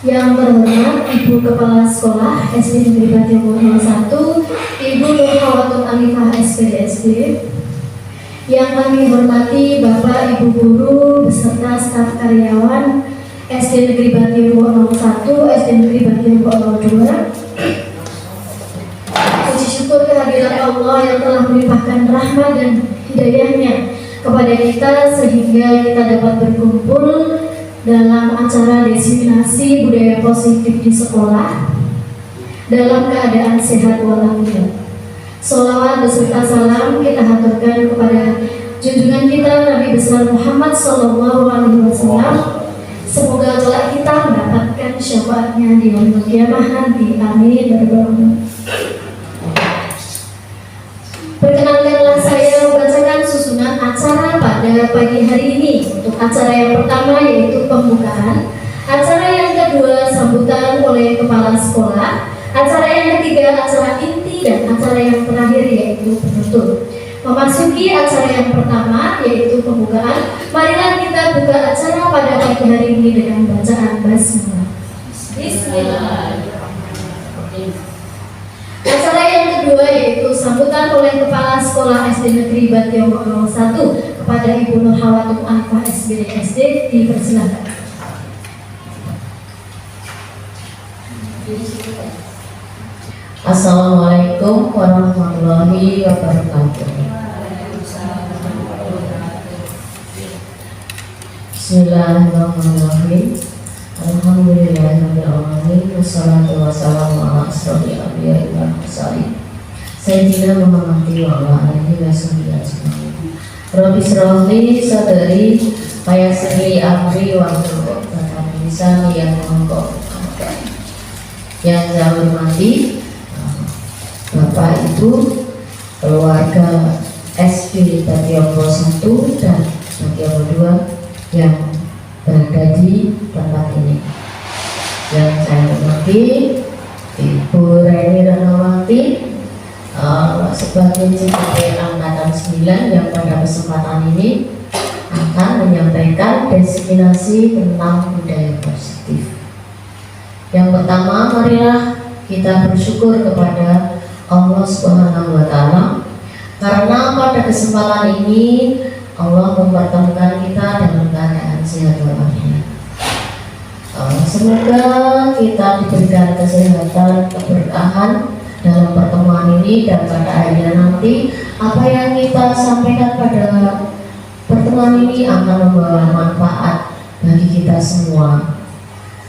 Yang terhormat Ibu Kepala Sekolah SD Negeri Batimur 01, Ibu Nurhawatul Alifah SPDSD. Yang kami hormati Bapak Ibu Guru beserta staf karyawan SD Negeri Batimur 01, SD Negeri Batimur 02. Puji syukur kehadiran Allah yang telah melimpahkan rahmat dan hidayahnya kepada kita sehingga kita dapat berkumpul dalam acara diseminasi budaya positif di sekolah dalam keadaan sehat walafiat. Sholawat beserta salam kita haturkan kepada junjungan kita Nabi besar Muhammad SAW. Semoga kelak kita mendapatkan syafaatnya di yaumul qiyamah nanti. Amin. Perkenankanlah saya membacakan susunan acara pada pagi hari ini. Untuk acara yang pertama yaitu pembukaan, acara yang kedua sambutan oleh kepala sekolah, acara yang ketiga acara inti, dan acara yang terakhir yaitu penutup. Memasuki acara yang pertama yaitu pembukaan, marilah kita buka acara pada pagi hari ini dengan bacaan basmalah. Bismillahirrahmanirrahim. Acara yang kedua yaitu sambutan oleh Kepala Sekolah SD Negeri Batimur 01 kepada Ibu Nurhawatul Alifah SPDSD, dipersilakan. Assalamualaikum warahmatullahi wabarakatuh. Bismillahirrahmanirrahim. Alhamdulillahirrahmanirrahim. Wassalatu wassalamu ala asrofil anbiya'i wal mursalin Sayyidina Muhammadin wa ala alihi wa sahbihi ajma'in. Rabbi shrah li sadri wa yassir li amri wahlul 'uqdatam min lisani yafqahu qawli. Yang saya hormati Bapak Ibu, keluarga SD Batimur 1 dan Batimur 2 yang berada di tempat ini. Yang saya hormati Ibu Reni Ranawati sebagai CKP Angkatan 9 yang pada kesempatan ini akan menyampaikan diseminasi tentang budaya positif. Yang pertama, marilah kita bersyukur kepada Allah Subhanahu wa Ta'ala karena pada kesempatan ini Allah mempertemukan kita dalam keadaan sehat walafiat. Semoga kita diberikan kesehatan, keberkahan dalam pertemuan ini, dan pada akhirnya nanti apa yang kita sampaikan pada pertemuan ini akan membawa manfaat bagi kita semua.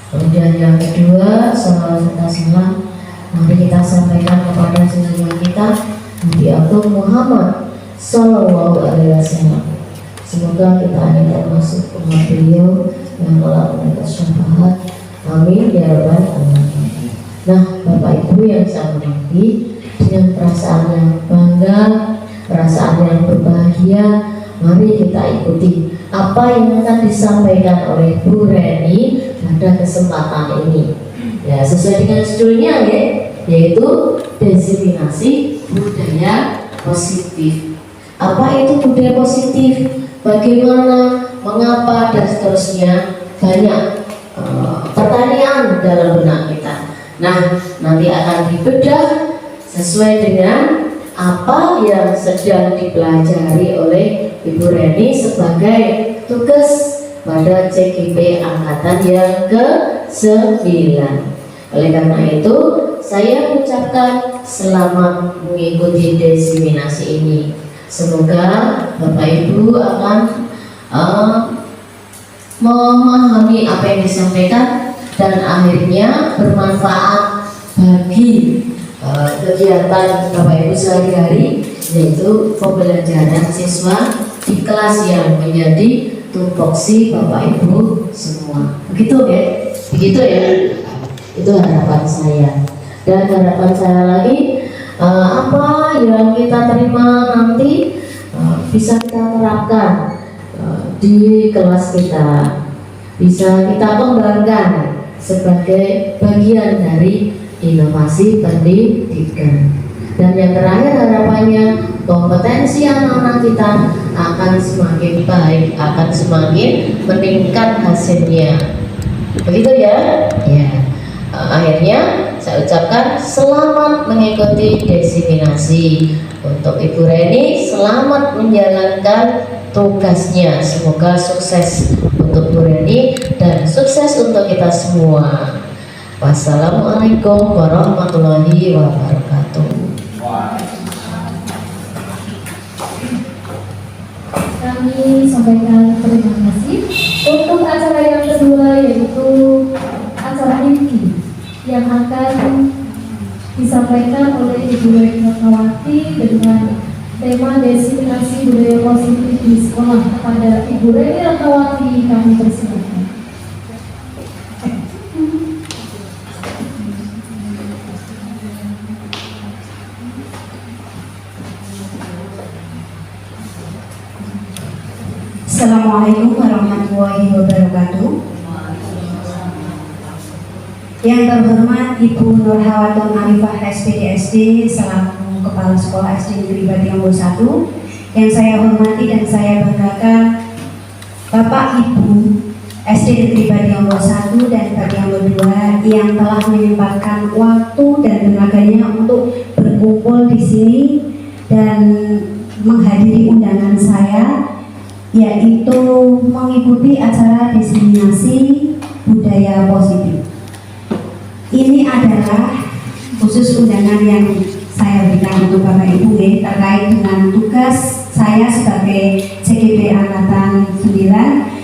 Kemudian yang kedua, salawat serta salam mari kita sampaikan kepada junjungan kita Nabi Agung Muhammad Sallallahu Alaihi Wasallam. Semoga kita ini termasuk umat beliau yang telah mendapat syafaat. Amin ya rabbal alamin. Nah, Bapak Ibu yang saya hormati, dengan perasaan yang bangga, perasaan yang berbahagia, mari kita ikuti apa yang akan disampaikan oleh Bu Reni pada kesempatan ini. Ya, sesuai dengan judulnya ya, yaitu diseminasi budaya positif. Apa itu budaya positif? Bagaimana, mengapa, dan seterusnya. Banyak pertanyaan dalam benak kita. Nah, nanti akan dibedah sesuai dengan apa yang sedang dipelajari oleh Ibu Reni sebagai tugas pada CKP Angkatan yang ke-9. Oleh karena itu, saya mengucapkan selamat mengikuti diseminasi ini. Semoga Bapak Ibu akan memahami apa yang disampaikan dan akhirnya bermanfaat bagi kegiatan Bapak Ibu sehari-hari, yaitu pembelajaran siswa di kelas yang menjadi tupoksi Bapak Ibu semua. Begitu ya? Begitu ya? Itu harapan saya. Dan harapan saya lagi, apa yang kita terima nanti bisa kita terapkan di kelas kita, bisa kita kembangkan sebagai bagian dari inovasi pendidikan. Dan yang terakhir, harapannya kompetensi anak-anak kita akan semakin baik, akan semakin meningkat hasilnya. Begitu ya? Ya. Akhirnya saya ucapkan selamat mengikuti desiminasi. Untuk Ibu Reni, selamat menjalankan tugasnya. Semoga sukses untuk Bu Reni dan sukses untuk kita semua. Wassalamualaikum warahmatullahi wabarakatuh. Kami sampaikan terima kasih. Untuk acara yang kedua yaitu acara inti yang akan disampaikan oleh Ibu Reni Ratnawati dengan tema desiminasi budaya positif di sekolah. Kepada Ibu Reni Ratnawati kami persilakan. Assalamualaikum warahmatullahi wabarakatuh. Yang terhormat Ibu Nurhawatun Arifah SPDSD selaku Kepala Sekolah SD Negeri Batiambo 1, yang saya hormati dan saya banggakan Bapak Ibu SD Negeri Batiambo 1 dan Batiambo 2 yang telah menyempatkan waktu dan tenaganya untuk berkumpul di sini dan menghadiri undangan saya, yaitu mengikuti acara desiminasi budaya positif. Ini adalah khusus undangan yang saya berikan untuk Bapak Ibu terkait dengan tugas saya sebagai CGP Angkatan 9,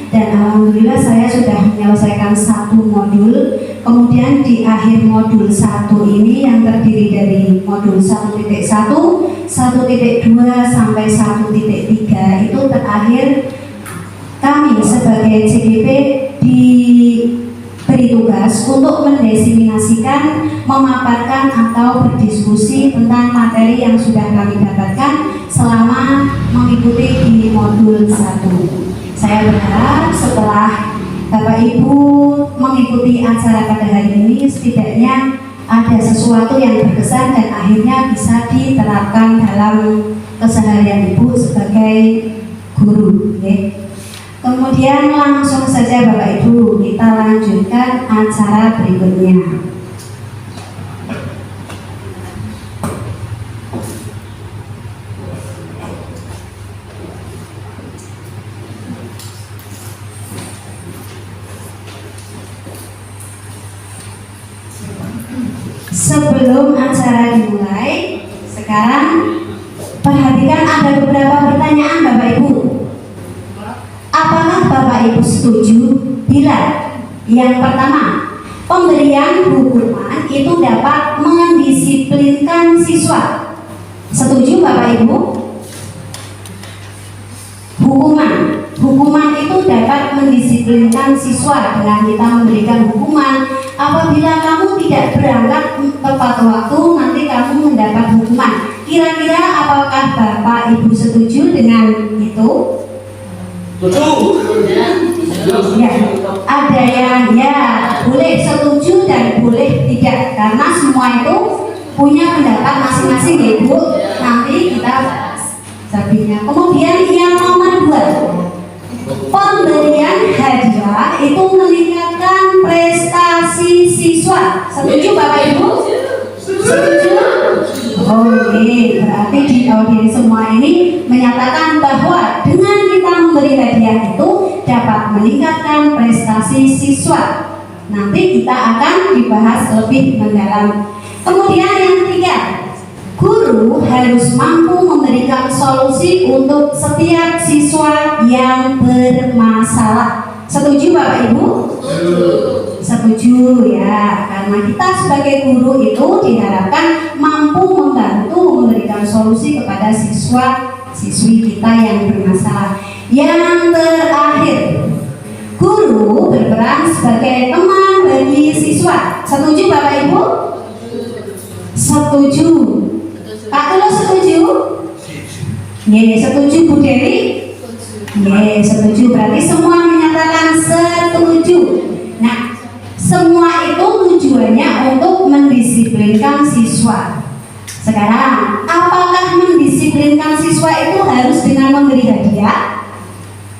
dan alhamdulillah saya sudah menyelesaikan satu modul. Kemudian di akhir modul 1 ini yang terdiri dari modul 1.1, 1.2 sampai 1.3 itu terakhir kami sebagai CGP diberi tugas untuk mendesiminasikan, memaparkan atau berdiskusi tentang materi yang sudah kami dapatkan selama mengikuti di modul 1. Saya berharap setelah Bapak Ibu mengikuti acara pada hari ini, setidaknya ada sesuatu yang berkesan dan akhirnya bisa diterapkan dalam keseharian Ibu sebagai guru. Kemudian langsung saja Bapak Ibu, kita lanjutkan acara berikutnya. Sebelum acara dimulai, sekarang perhatikan ada beberapa pertanyaan Bapak Ibu. Apakah Bapak Ibu setuju bila yang pertama, pemberian hukuman itu dapat mendisiplinkan siswa? Setuju Bapak Ibu? Hukuman itu dapat mendisiplinkan siswa dengan kita memberikan hukuman. Apabila kamu tidak berangkat tepat waktu, nanti kamu mendapat hukuman. Kira-kira apakah Bapak Ibu setuju dengan itu? Ya, ada yang ya boleh setuju dan boleh tidak, karena semua itu punya pendapat masing-masing ya Ibu. Nanti kita sabinya. Kemudian yang nomor 2, pemberian hadiah itu meningkatkan prestasi siswa. Setuju Bapak Ibu? Setuju? Oke, berarti di audiens semua ini menyatakan bahwa dengan kita memberi hadiah itu dapat meningkatkan prestasi siswa. Nanti kita akan dibahas lebih mendalam. Kemudian yang ketiga, guru harus mampu memberikan solusi untuk setiap siswa yang bermasalah. Setuju Bapak Ibu? Setuju ya, karena kita sebagai guru itu diharapkan mampu membantu memberikan solusi kepada siswa-siswi kita yang bermasalah. Yang terakhir, guru berperan sebagai teman bagi siswa. Setuju Bapak Ibu? Setuju. Pak Tulus setuju? Ya, setuju Bu Dewi? Ya, setuju. Berarti semua menyatakan setuju. Nah, semua itu tujuannya untuk mendisiplinkan siswa. Sekarang, apakah mendisiplinkan siswa itu harus dengan memberi hadiah?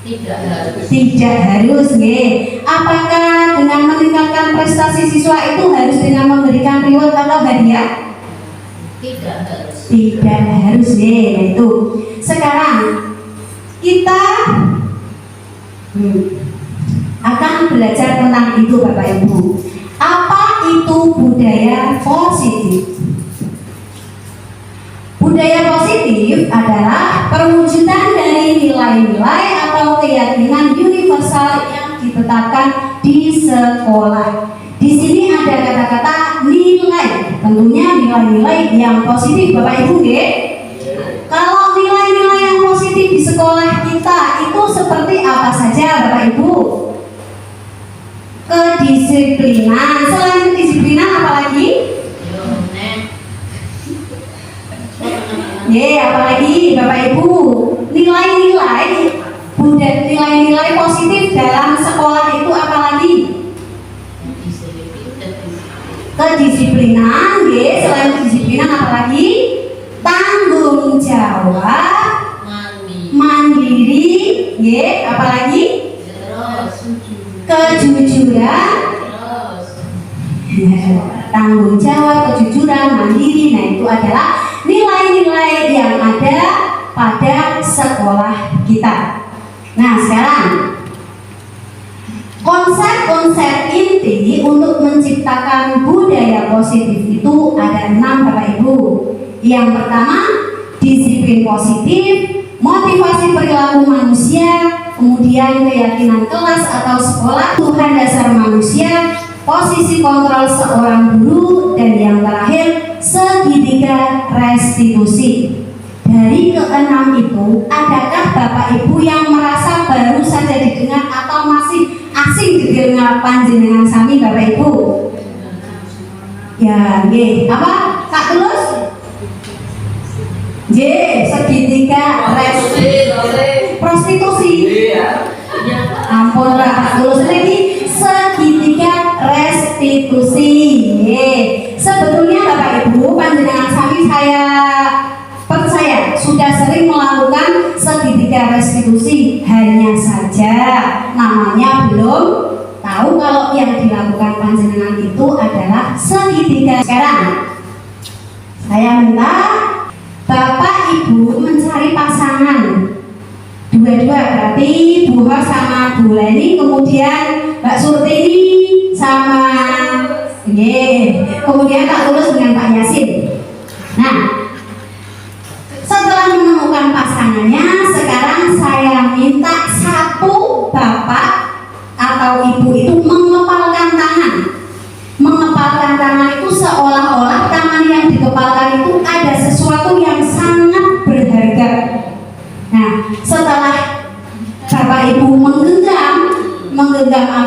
Tidak harus. Tidak harus, ya. Apakah dengan meningkatkan prestasi siswa itu harus dengan memberikan reward atau hadiah? Tidak harus. Tidak harus ya, itu. Sekarang kita akan belajar tentang itu Bapak Ibu. Apa itu budaya positif? Budaya positif adalah perwujudan dari nilai-nilai atau keyakinan universal yang ditetapkan di sekolah. Di sini ada kata-kata nilai, tentunya nilai-nilai yang positif Bapak Ibu ya. Kalau nilai-nilai yang positif di sekolah kita itu seperti apa saja Bapak Ibu? Kedisiplinan. Selain kedisiplinan apa lagi? Apalagi Bapak Ibu, nilai-nilai nilai-nilai positif dalam sekolah itu apa lagi? Kedisiplinan, selain kedisiplinan apa lagi? Tanggung jawab, mandiri, apa lagi? Kejujuran, tanggung jawab, kejujuran, mandiri. Nah, itu adalah nilai-nilai yang ada pada sekolah kita. Nah, sekarang konsep-konsep inti untuk menciptakan budaya positif itu ada 6 Bapak Ibu. Yang pertama, disiplin positif, motivasi perilaku manusia, kemudian keyakinan kelas atau sekolah, Tuhan dasar manusia, posisi kontrol seorang guru, dan yang terakhir segitiga restitusi. Dari keenam itu, adakah Bapak Ibu yang merasa baru saja didengar atau masih asing didengar panjenengan sami Bapak Ibu? Ya, apa? Kak Tulus? Segitiga prostitusi. Ampun Kak Tulus, lagi segitiga restitusi. Sebetulnya Bapak Ibu, panjenengan sami saya percaya sudah sering melakukan segitiga restitusi, hanya saja namanya belum tahu kalau yang dilakukan panjenengan itu adalah segitiga. Sekarang saya minta Bapak Ibu mencari pasangan dua-dua, berarti Bu Hos sama Bu Leni, kemudian Mbak Surtini sama kemudian Kak Tulus dengan Pak Yasin. Nah, setelah menemukan pasangannya, sekarang saya minta satu bapak atau ibu itu mengepalkan tangan. Mengepalkan tangan itu seolah-olah tangan yang dikepalkan itu ada sesuatu yang sangat berharga. Nah, setelah bapak ibu menggenggam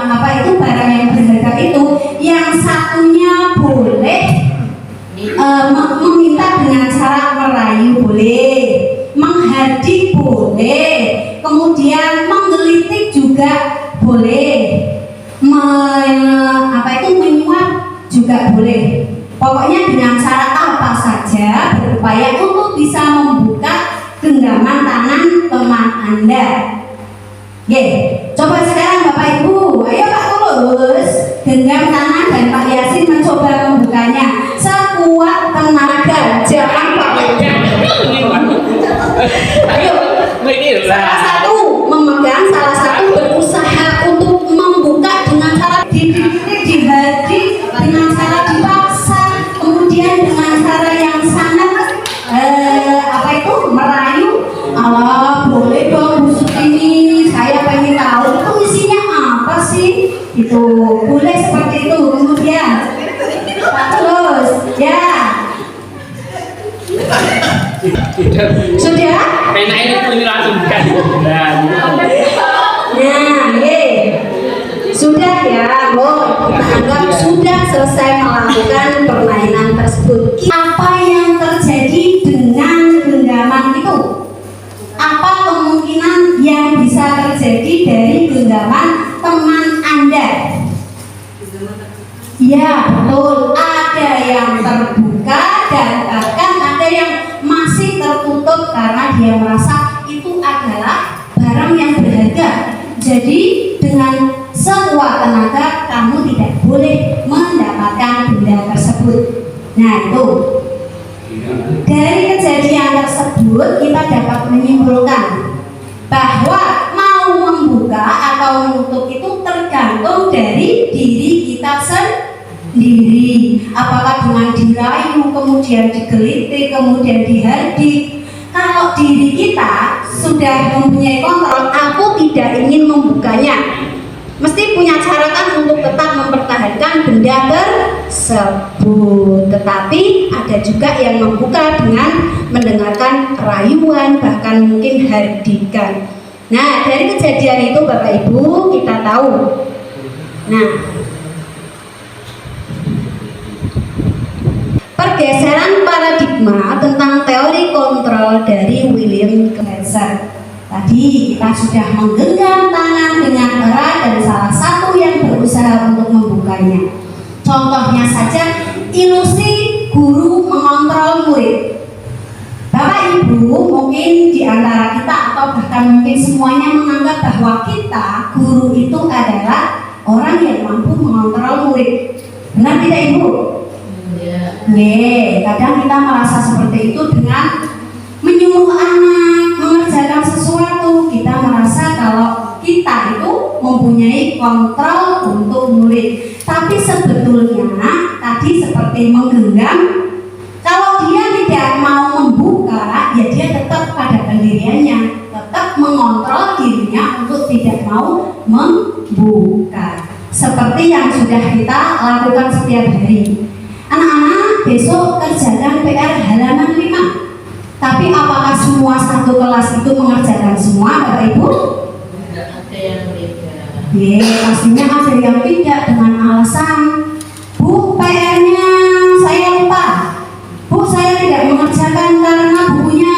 apa itu barang yang berharga itu, yang satunya boleh meminta dengan cara merayu boleh, menghadik boleh, kemudian menggelitik juga boleh, menyuap juga boleh. Pokoknya dengan cara apa saja berupaya untuk bisa membuka genggaman tangan teman Anda. Coba sekarang Bapak Ibu, ayo Pak Tulus, genggam tangan dan Pak Yasin mencoba membukanya sekuat tenaga. Jangan pakai. Ayo, salah satu memegang, salah satu berusaha untuk membuka dengan cara dihadik, dengan cara dipaksa, kemudian dengan cara yang sangat merayu. Allah, boleh dong busuk ini, saya pengen tahu itu isinya apa sih? Itu boleh seperti itu. Kemudian terus ya sudah enak ini punya langsung kan sudah ya, kita anggap sudah selesai melakukan permainan tersebut. Apa yang terjadi dengan genggaman itu? Apa kemungkinan yang bisa terjadi dari genggaman teman Anda? Ya betul, ada yang terbuka dan bahkan ada yang masih tertutup karena dia merasa itu adalah barang yang berharga. Jadi dengan sekuat tenaga kamu tidak boleh tersebut. Nah itu dari kejadian tersebut kita dapat menyimpulkan bahwa mau membuka atau menutup itu tergantung dari diri kita sendiri. Apakah dengan dirayu, kemudian digelitik, kemudian dihardik. Kalau diri kita sudah mempunyai kontrol, aku tidak ingin membukanya, mesti punya cara kan untuk tetap mempertahankan benda tersebut. Tetapi ada juga yang membuka dengan mendengarkan rayuan, bahkan mungkin hardikan. Nah, dari kejadian itu Bapak Ibu kita tahu. Nah, pergeseran paradigma tentang teori kontrol dari William Glasser. Tadi kita sudah menggenggam tangan dengan erat dan salah satu yang berusaha untuk membukanya. Contohnya saja ilusi guru mengontrol murid. Bapak Ibu mungkin di antara kita atau bahkan mungkin semuanya menganggap bahwa kita guru itu adalah orang yang mampu mengontrol murid. Benar tidak Ibu? Kadang kita merasa seperti itu dengan menyuruh anak mengerjakan sesuatu. Kita merasa kalau kita itu mempunyai kontrol untuk murid. Tapi sebetulnya tadi seperti menggenggam, kalau dia tidak mau membuka, ya dia tetap pada pendiriannya, tetap mengontrol dirinya untuk tidak mau membuka. Seperti yang sudah kita lakukan setiap hari. Anak-anak besok kerjakan PR halaman 5. Tapi apakah semua satu kelas itu mengerjakan semua Bapak Ibu? Ada yang tidak. Pastinya ada yang tidak dengan alasan, Bu, PR-nya saya lupa. Bu, saya tidak mengerjakan karena bukunya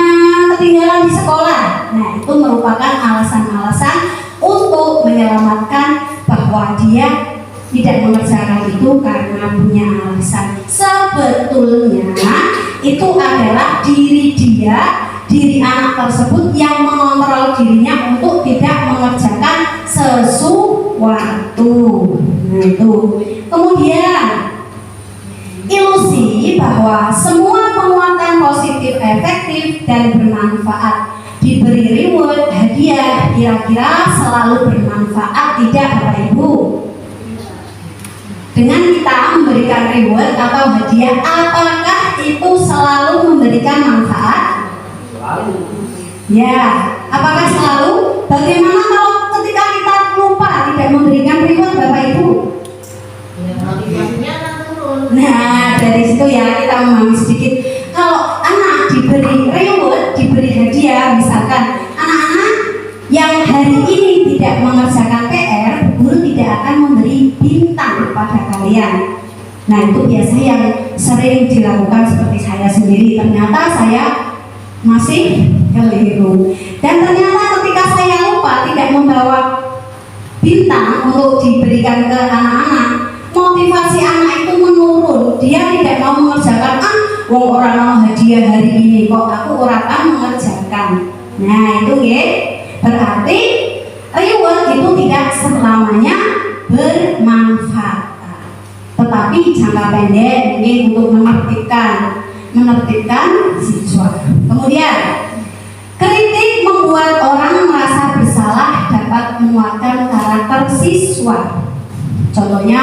ketinggalan di sekolah. Nah, itu merupakan alasan-alasan untuk menyelamatkan bahwa dia tidak mengerjakan itu karena punya alasan. Sebetulnya itu adalah diri anak tersebut yang mengontrol dirinya untuk tidak mengerjakan sesuatu. Nah itu. Kemudian ilusi bahwa semua penguatan positif efektif dan bermanfaat, diberi reward, hadiah, kira-kira selalu bermanfaat tidak Bapak Ibu? Dengan kita memberikan reward atau hadiah, apakah itu selalu memberikan manfaat? Selalu. Ya, apakah selalu? Bagaimana kalau ketika kita lupa tidak memberikan reward Bapak Ibu? Ya, motivasinya akan turun. Nah, dari situ ya kita memahami sedikit. Kalau anak diberi reward, diberi hadiah, misalkan anak-anak yang hari ini tidak mengerjakan PR, guru tidak akan memberi bintang pada kalian. Nah, itu biasa yang sering dilakukan seperti saya sendiri. Ternyata saya masih keliru. Dan ternyata ketika saya lupa tidak membawa bintang untuk diberikan ke anak-anak, motivasi anak itu menurun. Dia tidak mau mengerjakan, wong orang mau hadiah hari ini kok aku orang kan mengerjakan. Nah itu berarti reward itu tidak selamanya bermanfaat, tetapi jangka pendek mungkin untuk menertibkan siswa. Kemudian kritik membuat orang merasa bersalah, dapat menguatkan karakter siswa. Contohnya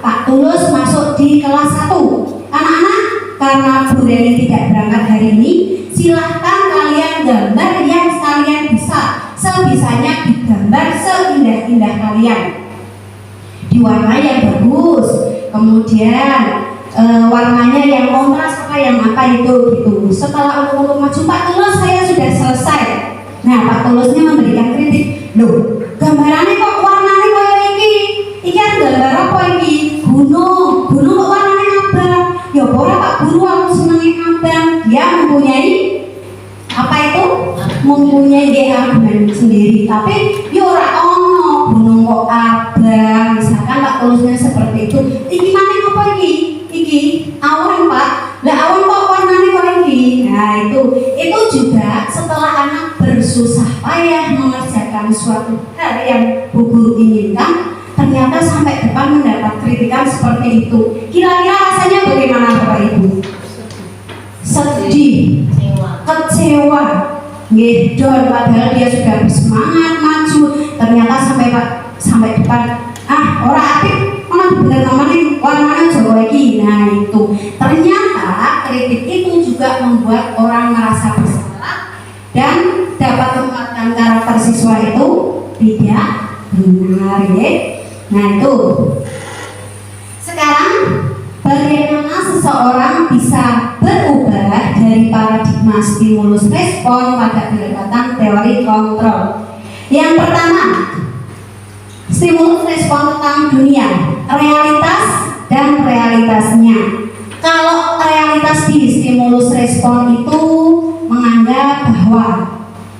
Pak Tulus masuk di kelas 1. Anak-anak, karena Bu Reni tidak berangkat hari ini, silahkan kalian gambar yang kalian bisa. Sebisanya digambar seindah-indah kalian, diwarnai yang bagus, kemudian warnanya yang kontras yang apa itu gitu. Setelah untuk maju Pak Tulus saya sudah selesai. Nah Pak Tulusnya memberikan kritik, loh gambarannya kok warnanya kayak iki kan gambar apa iki? Gunung kok warnanya abang. Ya boleh Pak Guru, aku senengin abang. Dia mempunyai apa itu? Mempunyai argumen sendiri. Tapi ya ora ono gunung kok abang. Misalkan Pak Tulusnya seperti itu. Iki mana apa iki? Iki awan Pak. Lah awan kok warnanya kok iki? Nah itu juga setelah anak bersusah payah mengerjakan suatu hal yang Bu Guru inginkan, ternyata sampai depan mendapat kritikan seperti itu. Kira-kira rasanya bagaimana kecewa. Nggih, Don, padahal dia sudah bersemangat maju, ternyata sampai depan, ora apik, mana bener namanya warnanya Jawa iki. Nah itu, ternyata kritik itu juga membuat orang merasa bersalah dan dapat menguatkan karakter siswa itu tidak benar, ya. Nah itu. Sekarang bagaimana seseorang bisa berubah dari paradigma stimulus respon pada pendekatan teori kontrol? Yang pertama, stimulus respon tentang dunia, realitas dan realitasnya. Kalau realitas di stimulus respon itu menganggap bahwa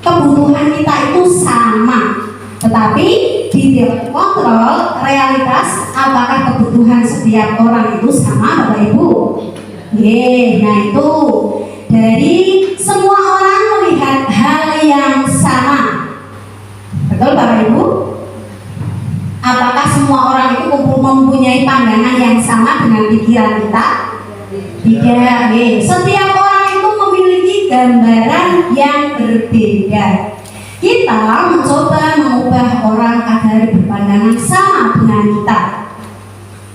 kebutuhan kita itu sama, tetapi di teori kontrol realitas apakah kebutuhan setiap orang itu sama, Bapak Ibu? Nah itu dari semua orang melihat hal yang sama, betul Bapak Ibu? Apakah semua orang itu mempunyai pandangan yang sama dengan pikiran kita? Tidak. Setiap orang itu memiliki gambaran yang berbeda. Kita mencoba mengubah orang agar berpandangan sama dengan kita.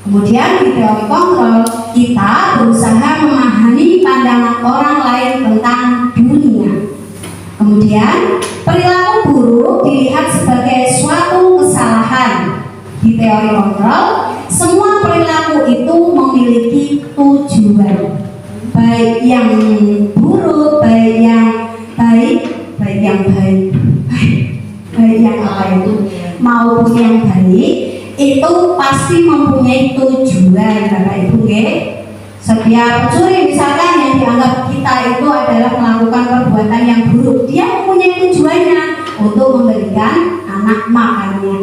Kemudian di teori kontrol, kita berusaha memahami pandangan orang lain tentang dunia. Kemudian perilaku buruk dilihat sebagai suatu kesalahan. Di teori kontrol, semua perilaku itu memiliki tujuan, baik yang buruk, baik yang apa itu, maupun yang baik itu pasti mempunyai tujuan, Bapak Ibu. Setiap pencuri misalkan yang dianggap kita itu adalah melakukan perbuatan yang buruk, dia mempunyai tujuannya untuk memberikan anak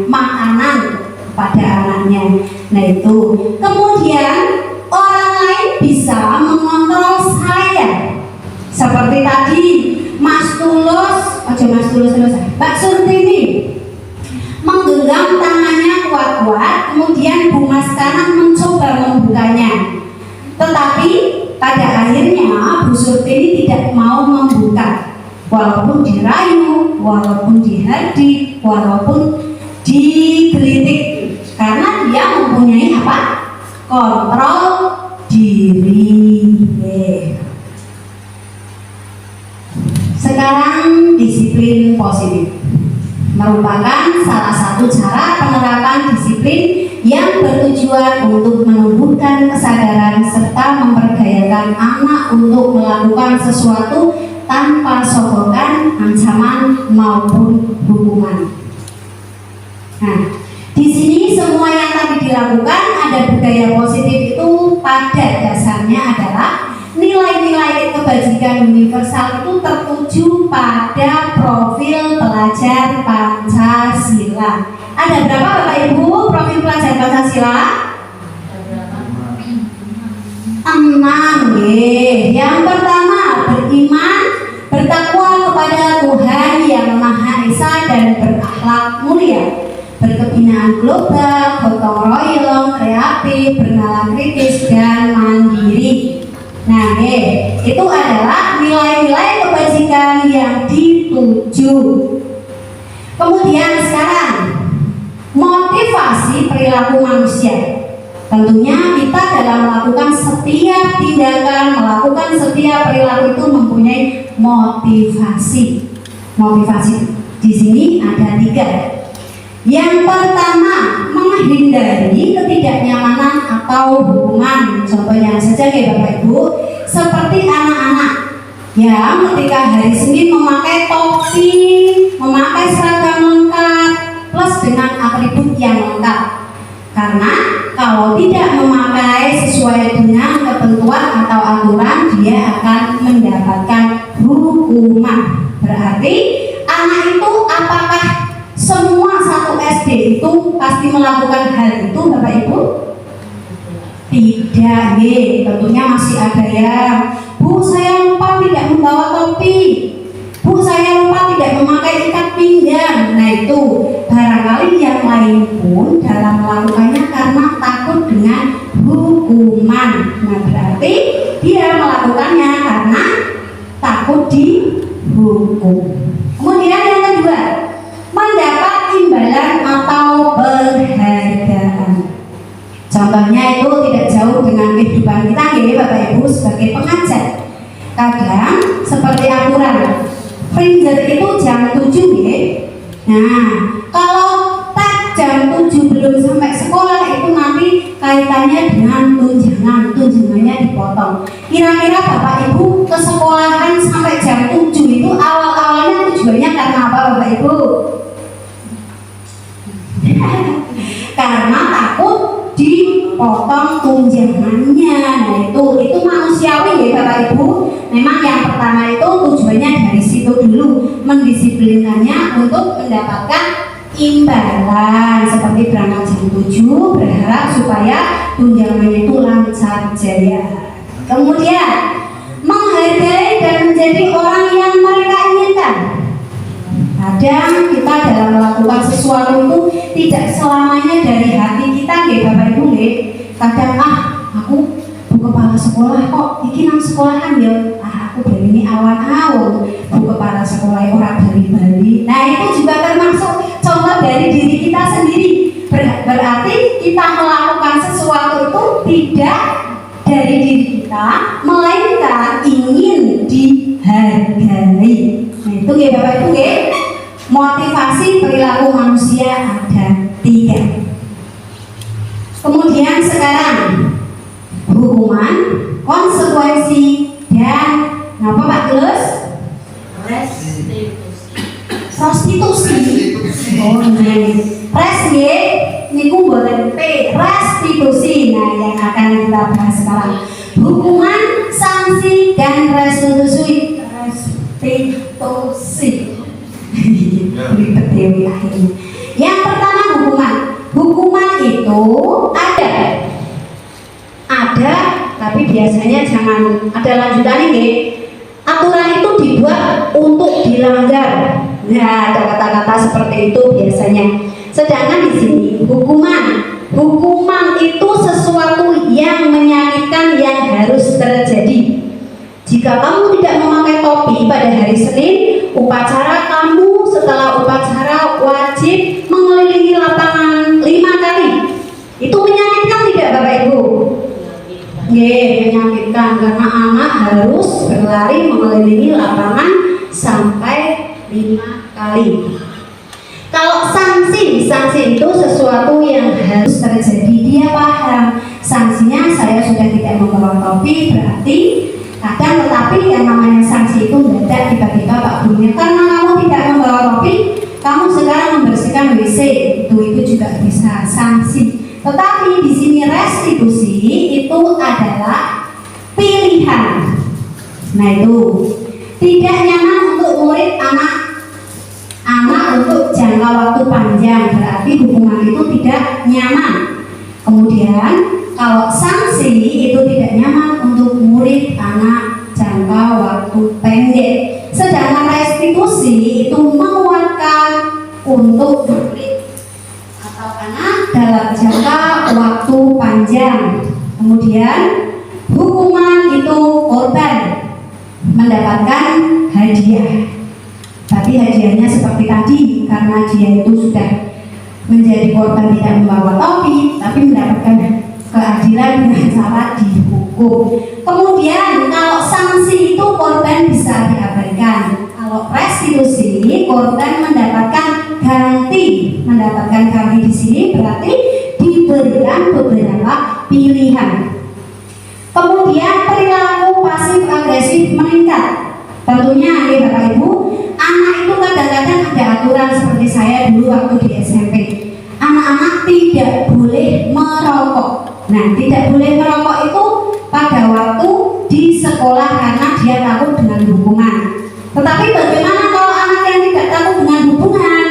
makanan pada anaknya. Nah itu. Kemudian orang lain bisa mengontrol saya. Seperti tadi Mbak Surtini menggenggam tangannya kuat-kuat, kemudian Bu Mas Kanang mencoba membukanya. Tetapi pada akhirnya Bu Surtini tidak mau membuka, walaupun dirayu, walaupun dihadik, walaupun digelitik, karena dia mempunyai apa? Kontrol diri. Sekarang disiplin positif merupakan salah satu cara penerapan disiplin yang bertujuan untuk menumbuhkan kesadaran serta memperdayakan anak untuk melakukan sesuatu tanpa sogokan, ancaman maupun hukuman. Nah, di sini semua yang tadi dilakukan ada budaya positif itu pada dasarnya adalah nilai-nilai kebajikan universal itu tertuju pada profil pelajar Pancasila. Ada berapa Bapak Ibu profil pelajar Pancasila? 6. Yang pertama, beriman, bertakwa kepada Tuhan yang Maha Esa dan berakhlak mulia, berkebinaan global, gotong royong, kreatif, bernalar kritis dan mandiri. Nah, itu adalah nilai-nilai kebajikan yang dituju. Kemudian sekarang motivasi perilaku manusia. Tentunya kita dalam melakukan setiap tindakan, melakukan setiap perilaku itu mempunyai motivasi. Motivasi di sini ada 3. Yang pertama, menghindari ketidaknyamanan atau hukuman. Contohnya saja ya Bapak Ibu, seperti anak-anak yang ketika hari Senin memakai topi, memakai seragam lengkap, plus dengan atribut yang lengkap. Karena kalau tidak memakai sesuai dengan ketentuan atau aturan, dia akan mendapatkan hukuman. Berarti anak itu apakah semua satu SD itu pasti melakukan hal itu, Bapak Ibu? Tidak, tentunya masih ada yang, Bu saya lupa tidak membawa topi, Bu saya lupa tidak memakai ikat pinggang. Nah itu barangkali yang lain pun dalam melakukannya karena takut dengan hukuman. Nah berarti dia melakukannya karena takut hukum. Kemudian yang kedua, mendapat imbalan atau penghargaan. Contohnya itu tidak jauh dengan kehidupan kita ya Bapak Ibu sebagai pengajar. Kadang seperti aturan Fringer itu jam 7 ya. Nah, kalau tak jam 7 belum sampai sekolah itu nanti kaitannya dengan tunjangannya dipotong. Kira-kira Bapak Ibu ke sekolahan sampai jam 7 itu awal-awalnya tujuannya karena apa Bapak Ibu? Karena takut dipotong tunjangannya. Nah itu manusiawi ya Bapak Ibu. Memang yang pertama itu tujuannya dari situ dulu, mendisiplinkannya untuk mendapatkan imbalan seperti berangkat jam 7, berharap supaya tunjangannya itu lancar jaya. Kemudian menghargai dan menjadi orang yang mereka inginkan. Kadang kita dalam melakukan sesuatu itu tidak selamanya dari hati kita nggih Bapak Ibu nggih. Kadang aku bu kepala sekolah kok iki nang sekolahan ya. Aku ini awan-awan bu kepala sekolah orang dari Bali. Nah itu juga termasuk contoh dari diri kita sendiri. Berarti kita melakukan sesuatu itu tidak dari diri kita, melainkan ingin dihargai. Nah itu nggih Bapak Ibu nggih. Motivasi perilaku manusia ada 3. Kemudian sekarang hukuman, konsekuensi, dan apa Pak Tulus? Prostitusi. Oh nice. Res nggih niku mboten P, restitusi. Nah yang akan kita bahas sekarang hukuman, sanksi, dan restitusi. Ribet dewi akhirnya. Yang pertama hukuman itu ada tapi biasanya jangan ada lanjutannya nggih. Aturan itu dibuat untuk dilanggar. Nah ada kata-kata seperti itu biasanya. Sedangkan di sini hukuman itu sesuatu yang menyakitkan yang harus terjadi. Jika kamu tidak memakai topi pada hari Senin, upacara kamu setelah upacara wajib mengelilingi lapangan 5 kali. Itu menyakitkan tidak Bapak Ibu? Menyakitkan karena anak harus berlari mengelilingi lapangan sampai 5 kali. Kalau sanksi itu sesuatu yang harus terjadi. Dia paham sanksinya saya sudah tidak membawa topi berarti kadang tetapi yang namanya sanksi itu mendadak tiba-tiba Pak Gurunya karena kamu tidak membawa topi, kamu sekarang membersihkan WC, itu juga bisa sanksi. Tetapi di sini restitusi itu adalah pilihan. Nah itu tidak nyaman untuk murid anak untuk jangka waktu panjang, berarti hukuman itu tidak nyaman. Kemudian kalau sanksi itu tidak nyaman untuk murid anak jangka waktu pendek. Sedangkan restitusi itu menguatkan untuk murid atau anak dalam jangka waktu panjang. Kemudian hukuman itu korban mendapatkan hadiah. Tapi hadiahnya seperti tadi karena dia itu sudah menjadi korban tidak membawa topi, tapi mendapatkan keadilan dengan cara dihukum. Kemudian kalau sanksi itu korban bisa diabaikan. Kalau restitusi korban mendapatkan ganti. Mendapatkan ganti di sini berarti diberikan beberapa pilihan. Kemudian perilaku pasif agresif meningkat. Tentunya ya Bapak Ibu, anak itu kadang-kadang ada aturan seperti saya dulu waktu di SMP. Anak-anak tidak boleh merokok. Nah, tidak boleh merokok itu pada waktu di sekolah karena dia takut dengan hukuman. Tetapi bagaimana kalau anak yang tidak takut dengan hukuman?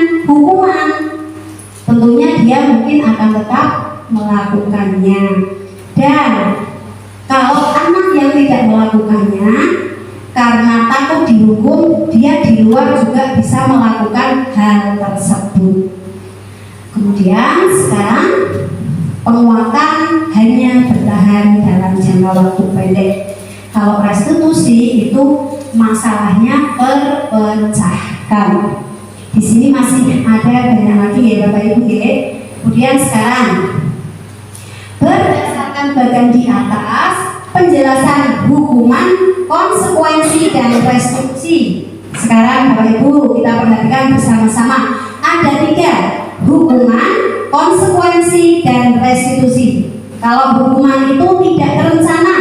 Tentunya dia mungkin akan tetap melakukannya. Dan kalau anak yang tidak melakukannya karena takut dihukum, dia di luar juga bisa melakukan hal tersebut. Kemudian sekarang penguatan hanya bertahan dalam jangka waktu pendek. Kalau restitusi itu masalahnya terpecahkan. Di sini masih ada banyak lagi ya Bapak Ibu ya. Kemudian sekarang berdasarkan bagian di atas, penjelasan hukuman, konsekuensi dan restitusi. Sekarang Bapak Ibu kita perhatikan bersama-sama. Ada 3, hukuman, konsekuensi dan restitusi. Kalau hukuman itu tidak terencana,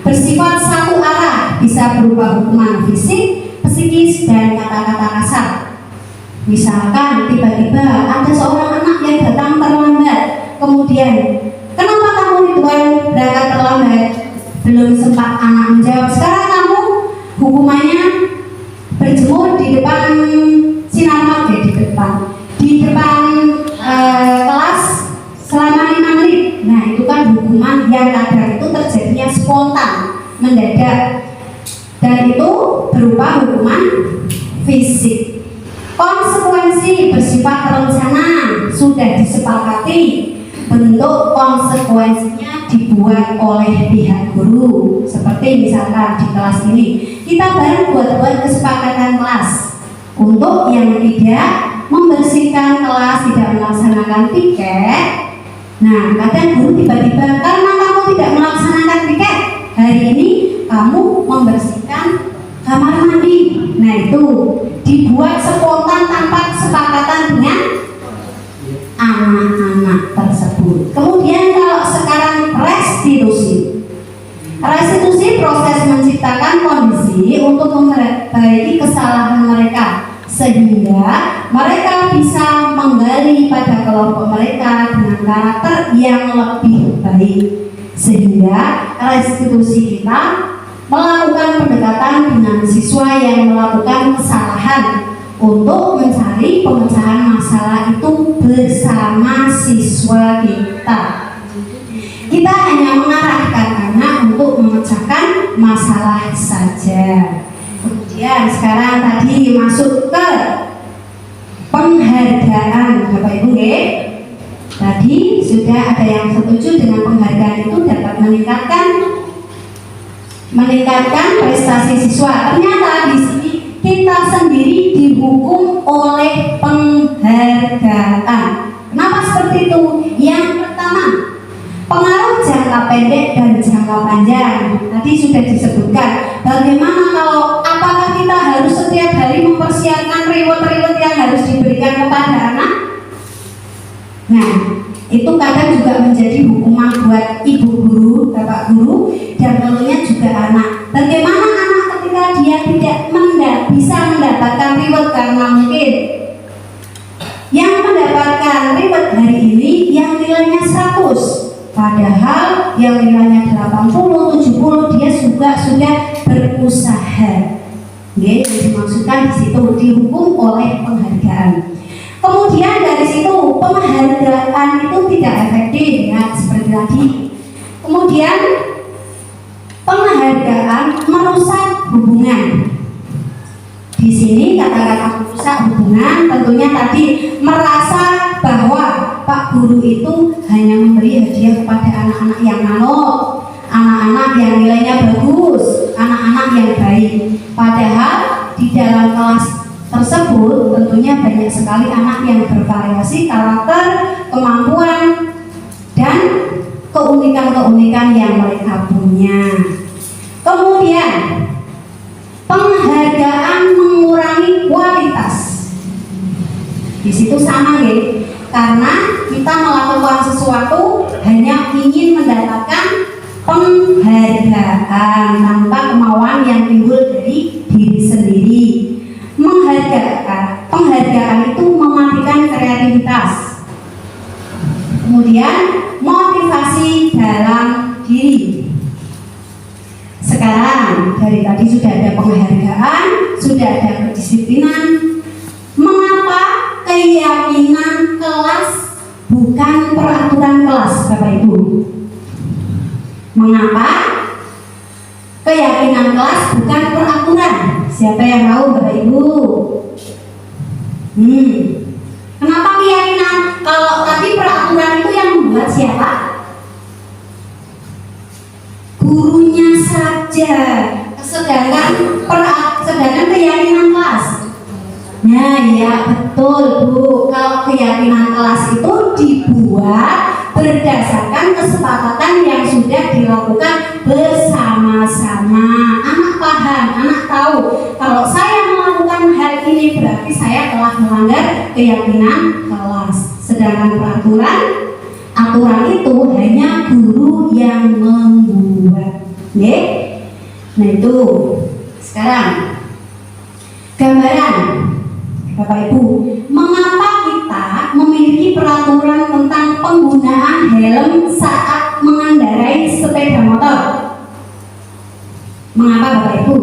bersifat satu arah, bisa berupa hukuman fisik, psikis dan kata-kata kasar. Misalkan tiba-tiba ada seorang anak yang datang terlambat, kemudian kenapa kamu Ridwan berangkat terlambat? Belum sempat anak menjawab, sekarang kamu hukumannya berjemur di depan sinar maghrib, di depan kelas selama 5 menit. Nah itu kan hukuman yang kadang itu terjadinya spontan, mendadak, dan itu berupa hukuman fisik. Konsekuensi bersifat terencana, sudah disepakati, bentuk konsekuensinya dibuat oleh pihak guru. Seperti misalkan di kelas ini kita baru buat kesepakatan kelas untuk yang tidak membersihkan kelas, tidak melaksanakan piket. Nah kadang guru tiba-tiba, karena kamu tidak melaksanakan piket, hari ini kamu membersihkan kamar mandi. Nah itu dibuat spontan tanpa kesepakatan dengan anak-anak tersebut. Kemudian kalau sekarang restitusi. Restitusi proses menciptakan kondisi untuk memperbaiki kesalahan mereka, sehingga mereka bisa menggali pada kelompok mereka dengan karakter yang lebih baik. Sehingga restitusi kita melakukan pendekatan dengan siswa yang melakukan kesalahan untuk mencari pemecahan masalah itu bersama siswa kita. Kita hanya mengarahkan anak untuk memecahkan masalah saja. Kemudian sekarang tadi masuk ke penghargaan, Bapak Ibu ya. Tadi sudah ada yang setuju dengan penghargaan itu dapat meningkatkan prestasi siswa. Ternyata di sini kita sendiri dihukum oleh penghargaan. Kenapa seperti itu? Yang pertama, pengaruh jangka pendek dan jangka panjang. Tadi sudah disebutkan. Bagaimana kalau apakah kita harus setiap hari mempersiapkan reward-reward yang harus diberikan kepada anak? Nah, itu kadang juga menjadi hukuman buat ibu guru, bapak guru, dan tentunya juga anak. Bagaimana anak ketika dia tidak bisa mendapatkan reward karena mungkin yang mendapatkan reward hari ini yang nilainya 100, padahal yang nilainya 80, 70 dia juga sudah berusaha. Yang dimaksudkan di situ dihukum oleh penghargaan. Kemudian dari situ penghargaan itu tidak efektif ya, seperti tadi. Kemudian penghargaan merusak hubungan. Di sini kata-kata merusak hubungan tentunya tadi merasa bahwa Pak Guru itu hanya memberi hadiah kepada anak-anak yang manut, anak-anak yang nilainya bagus, anak-anak yang baik. Padahal di dalam kelas tersebut tentunya banyak sekali anak yang bervariasi karakter, kemampuan, dan keunikan-keunikan yang mereka punya. Kemudian penghargaan mengurangi kualitas. Di situ sama ya, karena kita melakukan sesuatu hanya ingin mendapatkan penghargaan tanpa kemauan yang timbul dari diri sendiri. Penghargaan itu mematikan kreativitas. Kemudian motivasi dalam diri. Sekarang dari tadi sudah ada penghargaan, sudah ada kedisiplinan. Mengapa keyakinan kelas bukan peraturan kelas, Bapak Ibu? Mengapa keyakinan kelas bukan peraturan? Siapa yang tahu, Bapak Ibu? Kenapa keyakinan? Kalau tadi peraturan itu yang membuat siapa? Gurunya saja. sedangkan keyakinan kelas. Nah, ya betul Bu. Kalau keyakinan kelas itu dibuat berdasarkan kesepakatan yang sudah dilakukan bersama-sama. Anak paham, anak tahu. Kalau saya melakukan hal ini berarti saya telah melanggar keyakinan kelas. Sedangkan aturan itu hanya guru yang membuat. Nah itu. Sekarang gambaran Bapak Ibu, mengapa kita memiliki peraturan tentang penggunaan helm saat mengendarai sepeda motor? Mengapa Bapak Ibu?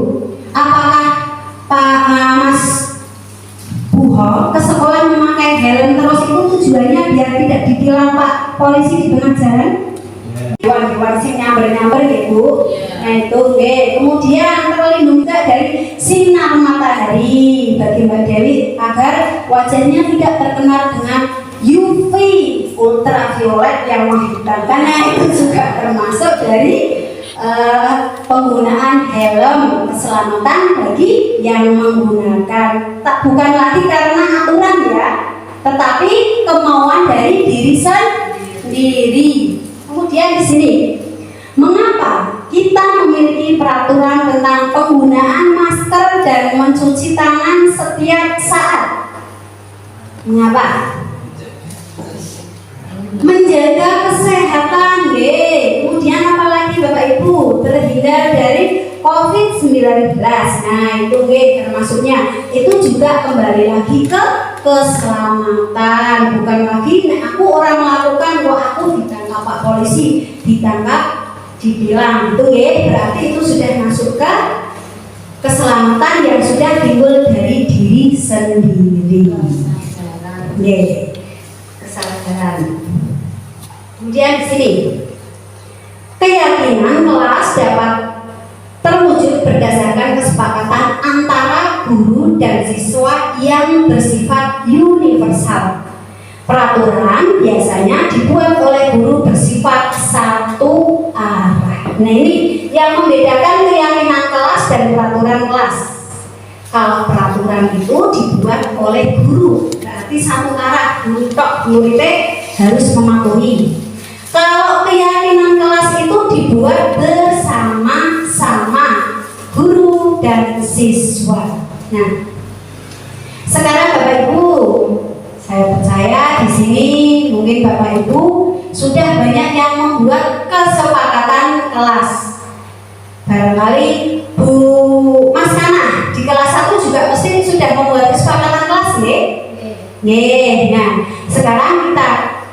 Apakah Pak Mas Buho ke sekolah memakai helm terus itu tujuannya biar tidak ditilang Pak polisi di tengah jalan? Hewan-hewan sing nyamber-nyamber ya Bu. Nah itu kemudian terlindung juga dari sinar matahari bagi Mbak Dewi agar wajahnya tidak terkena dengan UV ultraviolet yang menghitam, karena itu juga termasuk dari penggunaan helm keselamatan bagi yang menggunakan. Bukan lagi karena aturan ya, tetapi kemauan dari diri sendiri. Kemudian di sini, mengapa kita memiliki peraturan tentang penggunaan masker dan mencuci tangan setiap saat? Mengapa? Menjaga kesehatan, kemudian apalagi Bapak Ibu terhindar dari COVID-19. Nah itu termasuknya. Itu juga kembali lagi ke keselamatan, bukan lagi aku orang melakukan kok aku ditangkap Pak polisi, ditangkap dibilang itu berarti itu sudah masuk ke keselamatan yang sudah timbul dari diri sendiri. Kesadaran. Kemudian di sini keyakinan kelas dapat terwujud berdasarkan kesepakatan antara guru dan siswa yang bersifat universal. Peraturan biasanya dibuat oleh guru bersifat satu arah. Nah ini yang membedakan keyakinan kelas dan peraturan kelas. Kalau peraturan itu dibuat oleh guru, berarti satu arah, muridnya harus mematuhi. Kalau keyakinan kelas itu dibuat bersama-sama guru dan siswa. Nah, sekarang Bapak Ibu, saya percaya di sini mungkin Bapak Ibu sudah banyak yang membuat kesepakatan kelas. Barangkali Bu Mas Kana di kelas 1 juga mesti sudah membuat kesepakatan kelas, Nah, sekarang kita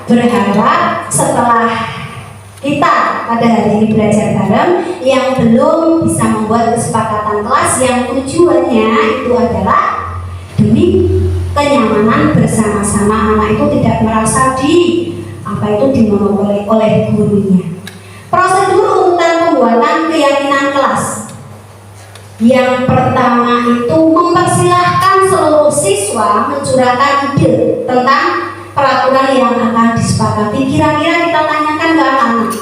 berharap setelah kita pada hari ini belajar bareng, yang belum bisa membuat kesepakatan kelas yang tujuannya itu adalah demi kenyamanan bersama-sama, anak itu tidak merasa dimonopoli oleh gurunya. Prosedur urutan pembuatan keyakinan kelas. Yang pertama itu mempersilahkan seluruh siswa mencurahkan ide tentang peraturan yang akan disepakati. Kira-kira kita tanyakan ke anak-anak.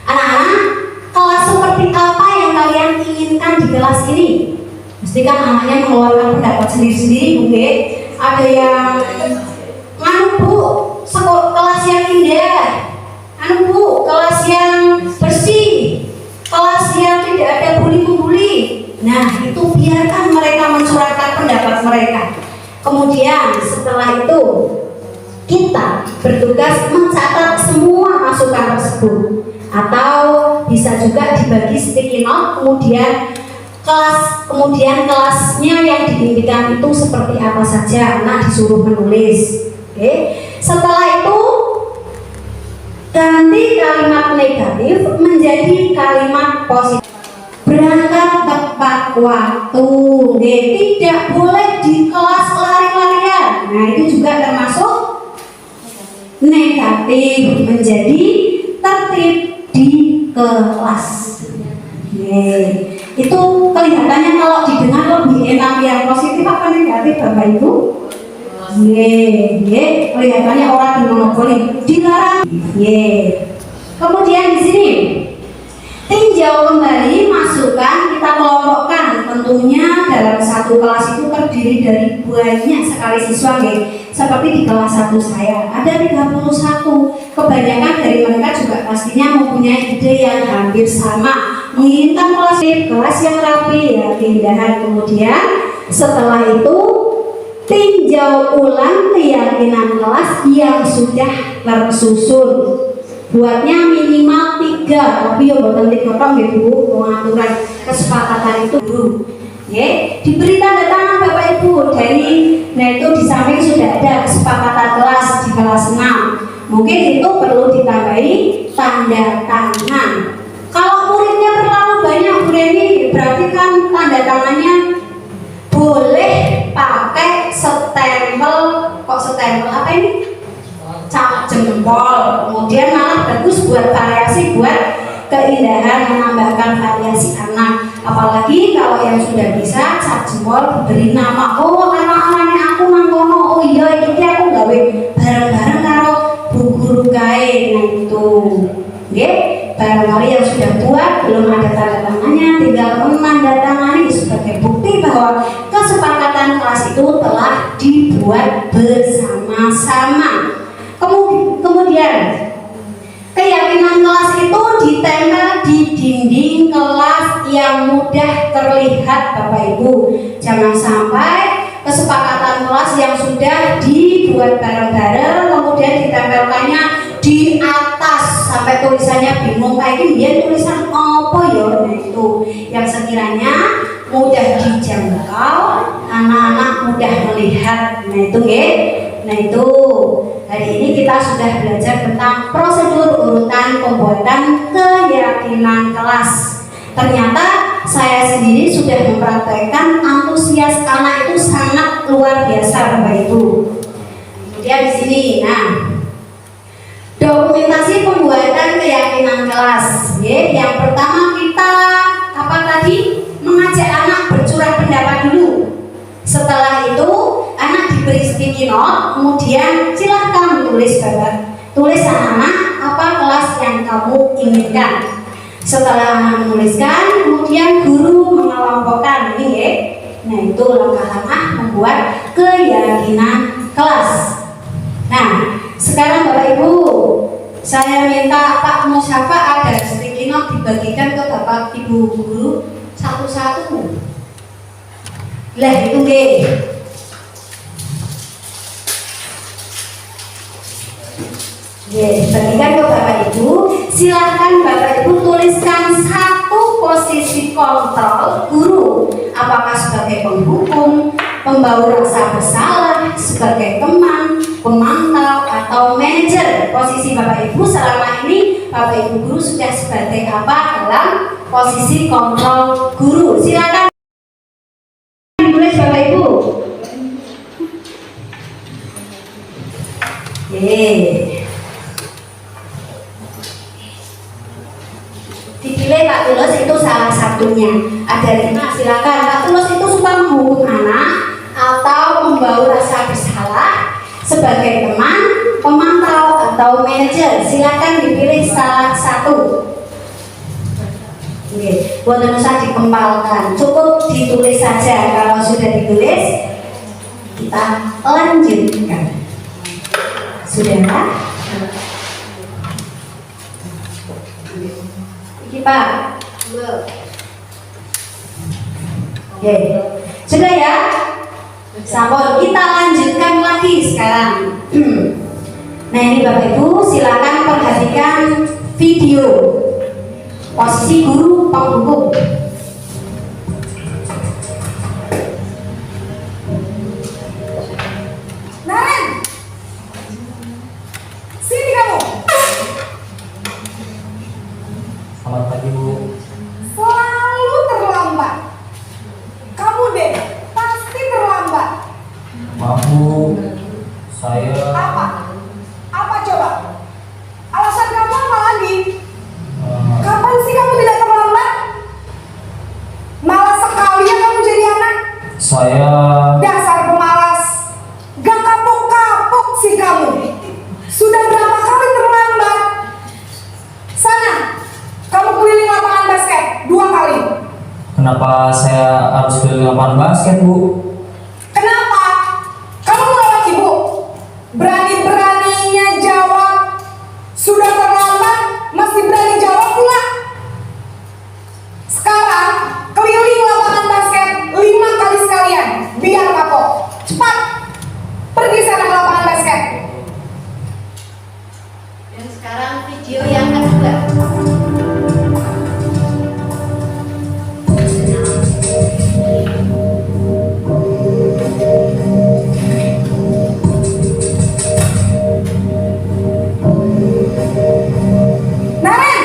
Anak-anak, kelas seperti apa yang kalian inginkan di kelas ini? Mesti kan anaknya mengeluarkan pendapat sendiri-sendiri, Bu. Ada yang Bu, kelas yang indah. Bu, kelas yang bersih. Kelas yang tidak ada bully-bully. Nah, itu biarkan mereka mencurahkan pendapat mereka. Kemudian setelah itu kita bertugas mencatat semua masukan tersebut, atau bisa juga dibagi sticky note, kemudian kelasnya yang diinginkan itu seperti apa saja, anak disuruh menulis. Setelah itu ganti kalimat negatif menjadi kalimat positif. Berangkat tepat waktu, tidak boleh di kelas lari-larian. Nah itu juga termasuk negatif, menjadi tertib di kelas. Itu kelihatannya kalau didengar lebih enak yang positif apa negatif Bapak Ibu? Kelihatannya orang dimonopoli, dilarang. Kemudian di sini tinjau kembali masukan, kita kelompokkan umumnya dalam satu kelas itu terdiri dari banyak sekali siswa nih. Seperti di kelas 1 saya ada 31. Kebanyakan dari mereka juga pastinya mempunyai ide yang hampir sama, menginginkan kelas yang rapi ya, keindahan. Kemudian setelah itu tinjau ulang keyakinan kelas yang sudah tersusun. Buatnya minimal 3, tapi ya buatan 3 ibu, pengaturan kesepakatan itu dulu. Ya, diberi tanda tangan Bapak Ibu dari, nah itu di samping sudah ada kesepakatan kelas di kelas 6. Mungkin itu perlu ditambahi tanda tangan. Kalau muridnya terlalu banyak Bu Reni, berarti kan tanda tangannya boleh pakai stempel. Kok stempel apa ini? Cap jempol. Kemudian malah bagus buat variasi, buat keindahan, menambahkan variasi anak. Apalagi kalau yang sudah bisa cap jempol diberi nama. Oh, anak-anaknya aku mangkono. Oh iya, ini aku gawe bareng-bareng karo bu guru kae. Nah itu, oke. Barangkali yang sudah buat belum ada tanda tangannya, tinggal menandatangani sebagai bukti bahwa kesepakatan kelas itu telah dibuat bersama-sama. Kemudian keyakinan kelas itu ditempel di dinding kelas yang mudah terlihat Bapak Ibu. Jangan sampai kesepakatan kelas yang sudah dibuat bareng-bareng kemudian ditempelkannya di atas sampai tulisannya bingung kayak gini, dia tulisan apa ya? Nah itu yang sekiranya mudah dijangkau, anak-anak mudah melihat. Nah itu ya. Nah itu hari ini kita sudah belajar tentang prosedur urutan pembuatan keyakinan kelas. Ternyata saya sendiri sudah mempraktekkan, antusias anak itu sangat luar biasa Bapak Ibu. Kemudian di sini, nah dokumentasi pembuatan keyakinan kelas. Yang pertama kita apa tadi? Mengajak anak bercurah pendapat dulu. Setelah itu anak diberi sticky note, kemudian silahkan tulis Bapak. Tulis anak-anak apa kelas yang kamu inginkan. Setelah anak menuliskan, kemudian guru mengelompokkan ini ya. Nah itu langkah-langkah membuat keyakinan kelas. Nah sekarang Bapak Ibu, saya minta Pak Musyafa ada sticky note dibagikan ke Bapak Ibu guru satu-satu. Lah itu deh. Bagikan ke Bapak Ibu. Silahkan Bapak Ibu tuliskan satu posisi kontrol guru. Apakah sebagai penghukum, pembawa rasa bersalah, sebagai teman, pemantau, atau manajer. Posisi Bapak Ibu selama ini Bapak Ibu guru sudah sebagai apa dalam posisi kontrol guru. Silakan ditulis Bapak Ibu. Dipilih Pak Tulus itu salah satunya. Ada 5, silakan. Pak Tulus itu suka menghukum anak atau membawa rasa bersalah, sebagai teman, pemantau, atau manajer. Silakan dipilih salah satu. Bukan usah dikempalkan, cukup ditulis saja. Kalau sudah ditulis, kita lanjutkan. Sudah kan? Ini Pak. Oke, sudah ya. Sampun, kita lanjutkan lagi sekarang. Nah ini Bapak Ibu, silakan perhatikan video. Posisi guru penghukum. Naren, sini kamu. Selamat pagi Bu. Selalu terlambat. Kamu deh, pasti terlambat. Maaf Bu, saya Apa? Apa coba? Alasan kamu apa lagi? Kapan sih kamu tidak terlambat? Malas sekali ya kamu jadi anak. saya Dasar pemalas. Gak kapok-kapok sih kamu. Sudah berapa kali terlambat? Sana, kamu keliling lapangan basket 2 kali. kenapa saya harus ke lapangan basket, Bu? Kenapa? Kamu melewat ibu? Berani-beraninya jawab. Sudah terlambat, masih berani jawab pula. Sekarang, keliling lapangan basket 5 kali sekalian. Biar kapok. Cepat. Pergi sana ke lapangan basket. Dan sekarang video yang kedua. Naren!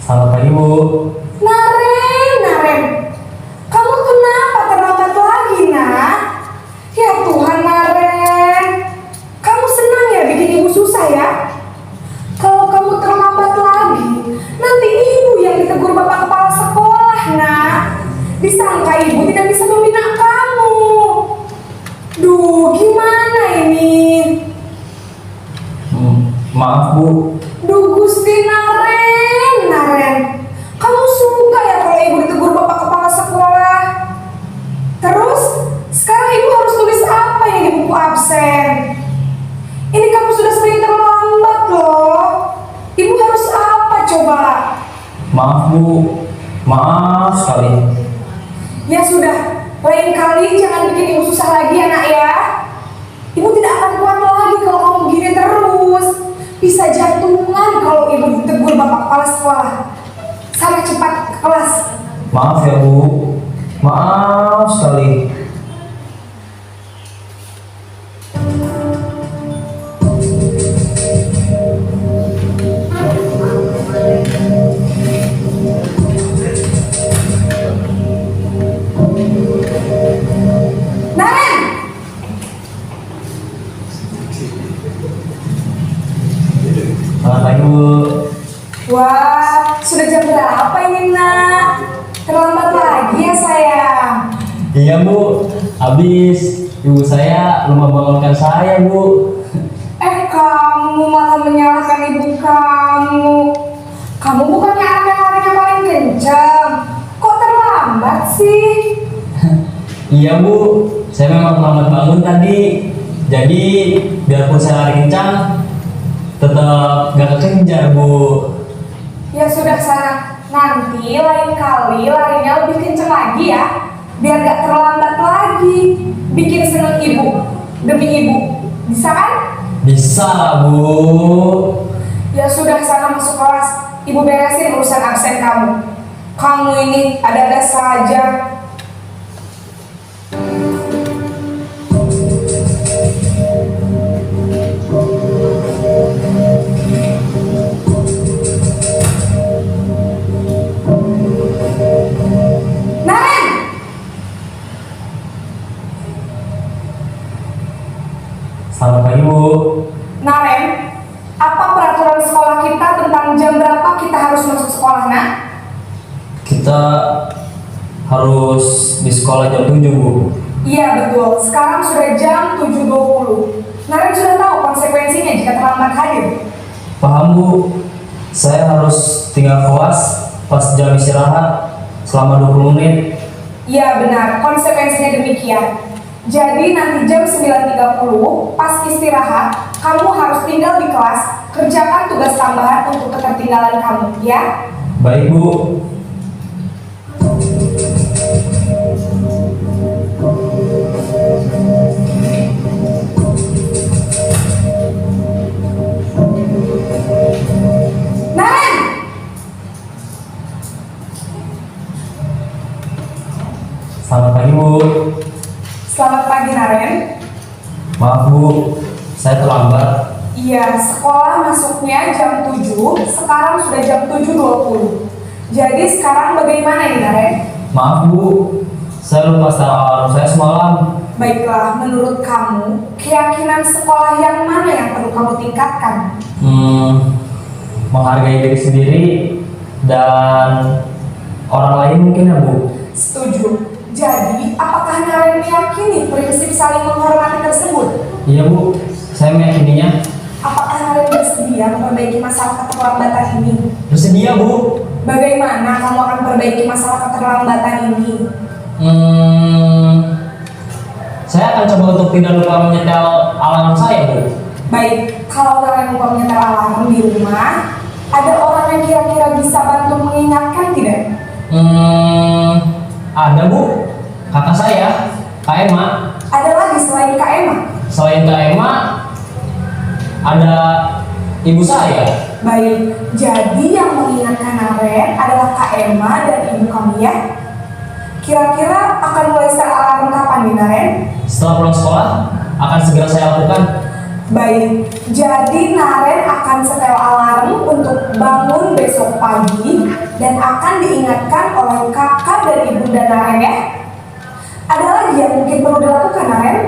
Selamat pagi, Bu. Naren. Kamu kenapa terlambat lagi, nak? Ya Tuhan, Naren. Kamu senang ya bikin ibu susah ya? Kalau kamu terlambat lagi, nanti ibu yang ditegur bapak kepala sekolah, nak. Disangka ibu tidak bisa membina kamu. Duh, gimana ini? Maaf, Bu. Duh, Gusti Naren. Kamu suka ya kalau ibu ditegur bapak kepala sekolah? Terus, sekarang ibu harus tulis apa yang di buku absen? Ini kamu sudah sering terlambat loh. Ibu harus apa coba? Maaf, Bu. Maaf sekali. Ya sudah, lain kali jangan bikin ibu susah lagi ya nak ya. Ibu tidak akan kuat lagi kalau kamu begini terus. Bisa jantungan kalau ibu ditegur bapak kepala sekolah. Sana cepat ke kelas. Maaf ya, Bu. Maaf sekali. Naren! Selamat pagi, Bu. Wah, sudah jam berapa ini nak? Terlambat lagi ya sayang. Iya, Bu. Habis ibu saya lupa bangunkan saya, Bu. Kamu malah menyalahkan ibu kamu. Kamu bukannya anak yang larinya paling kencang. Kok terlambat sih? Iya, Bu. Saya memang terlambat bangun tadi. Jadi biarpun saya lari kencang, tetap gak kekejar, Bu. Ya sudah sana. Nanti lain kali larinya lebih kencang lagi ya. Biar gak terlambat lagi. Bikin seneng ibu. Demi ibu. Bisa kan? Bisa, Bu. Ya sudah sana masuk kelas. Ibu beresin urusan absen kamu. Kamu ini ada-ada saja. Naren! Selamat pagi, Bu. Naren, apa peraturan sekolah kita tentang jam berapa kita harus masuk sekolah, nak? Kita harus di sekolah jam 7, Bu. Iya betul, sekarang sudah jam 7.20. Naren sudah tahu konsekuensinya jika terlambat hadir. Paham, Bu. Saya harus tinggal kelas pas jam istirahat selama 20 menit. Iya benar, konsekuensinya demikian. Jadi nanti jam 9.30 pas istirahat, kamu harus tinggal di kelas, kerjakan tugas tambahan untuk ketertinggalan kamu, ya? Baik, Bu. Naren! Selamat pagi, Bu. Selamat pagi, Naren. Maaf, Bu. Saya terlambat. Iya, sekolah masuknya jam 7, sekarang sudah jam 7.20. Jadi sekarang bagaimana ini, Naren? Maaf, Bu. Saya lupa setel alarm saya semalam. Baiklah, menurut kamu, keyakinan sekolah yang mana yang perlu kamu tingkatkan? Menghargai diri sendiri dan orang lain mungkin ya, Bu. Setuju. Jadi, apakah Naren meyakini prinsip saling menghormati tersebut? Iya, Bu. Saya meyakininya. Apakah Naren bersedia bersedia memperbaiki masalah keterlambatan ini? Bersedia, Bu. Bagaimana kamu akan perbaiki masalah keterlambatan ini? Saya akan coba untuk tidak lupa menyetel alarm saya, Bu. Baik, kalau kalian lupa menyetel alarm di rumah, ada orang yang kira-kira bisa bantu mengingatkan tidak? Ada, Bu. Kakak saya, Kak Emma. Ada lagi selain Kak Emma? Selain Kak Emma, ada ibu saya. Baik, jadi yang mengingatkan Naren adalah Kak Emma dan ibu kamu ya? Kira-kira akan mulai set alarm kapan nih Naren? Setelah pulang sekolah, akan segera saya lakukan. Baik, jadi Naren akan setel alarm untuk bangun besok pagi dan akan diingatkan oleh kakak dan ibunda Naren ya. Ada lagi yang mungkin perlu dilakukan Naren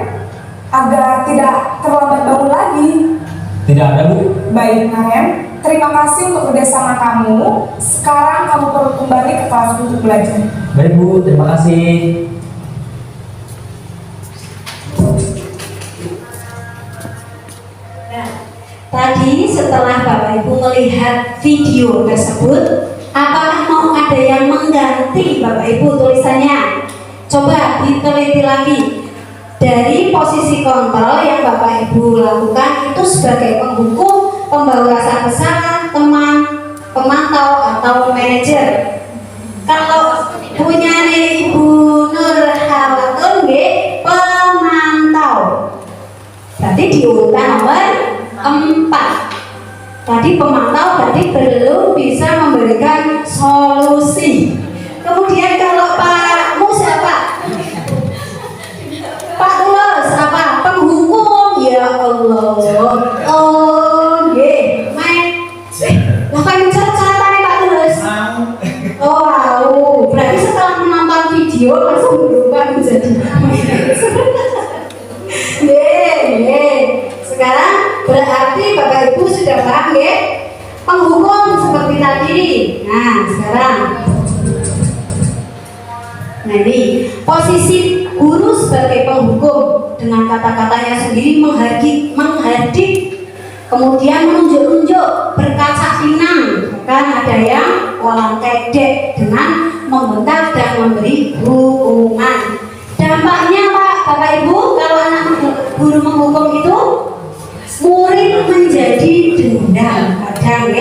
agar tidak terlambat bangun lagi? Tidak ada, Bu. Baik Naren, terima kasih untuk kerjasama kamu. Sekarang kamu perlu kembali ke kelas untuk belajar. Baik, Bu. Terima kasih. Tadi setelah Bapak Ibu melihat video tersebut, apakah mau ada yang mengganti Bapak Ibu tulisannya? Coba diteliti lagi. Dari posisi kontrol yang Bapak Ibu lakukan itu sebagai penghukum, pembawa rasa bersalah, teman, pemantau atau manajer. Kalau punya Ibu Nurhawatun pemantau. Berarti diurutan nomor 4. Tadi pemantau berarti belum bisa memberikan solusi. Kemudian kalau Pak Mus apa? Pak Tulus apa? Penghukum. Ya Allah. Oh, nggih. Lah kan catatan Pak Tulus. Oh, wow. Berarti setelah menonton video langsung berubah menjadi Sekarang berarti Bapak Ibu sudah paham ya? Penghukum seperti tadi. Nah, sekarang ini posisi guru sebagai penghukum dengan kata-katanya sendiri menghardik, kemudian menunjuk-nunjuk, berkaca pinang, bahkan ada yang walang kedek dengan membentak dan memberi hukuman. Dampaknya Pak, Bapak Ibu, kalau anak guru menghukum itu murid menjadi dendam, kadang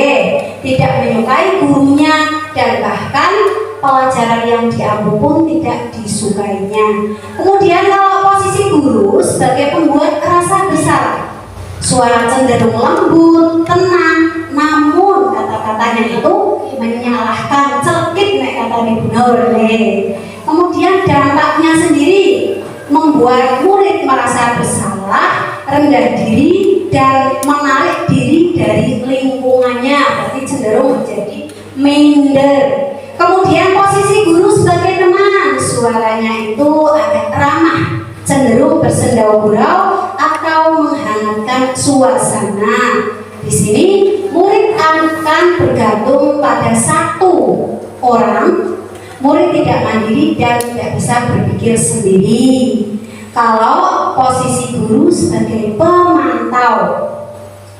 tidak menyukai gurunya dan bahkan pelajaran yang diambil pun tidak disukainya. Kemudian kalau posisi guru sebagai pembuat rasa bersalah, suara cenderung lembut, tenang, namun kata-katanya itu menyalahkan, celkit nek kata Ibu Nur. Kemudian dampaknya sendiri membuat murid merasa bersalah, rendah diri dan menarik diri dari lingkungannya, berarti cenderung menjadi minder. Kemudian posisi guru sebagai teman, suaranya itu agak ramah, cenderung bersendau gurau atau menghangatkan suasana. Di sini murid akan bergantung pada satu orang. Murid tidak mandiri dan tidak bisa berpikir sendiri. Kalau posisi guru sebagai pemantau,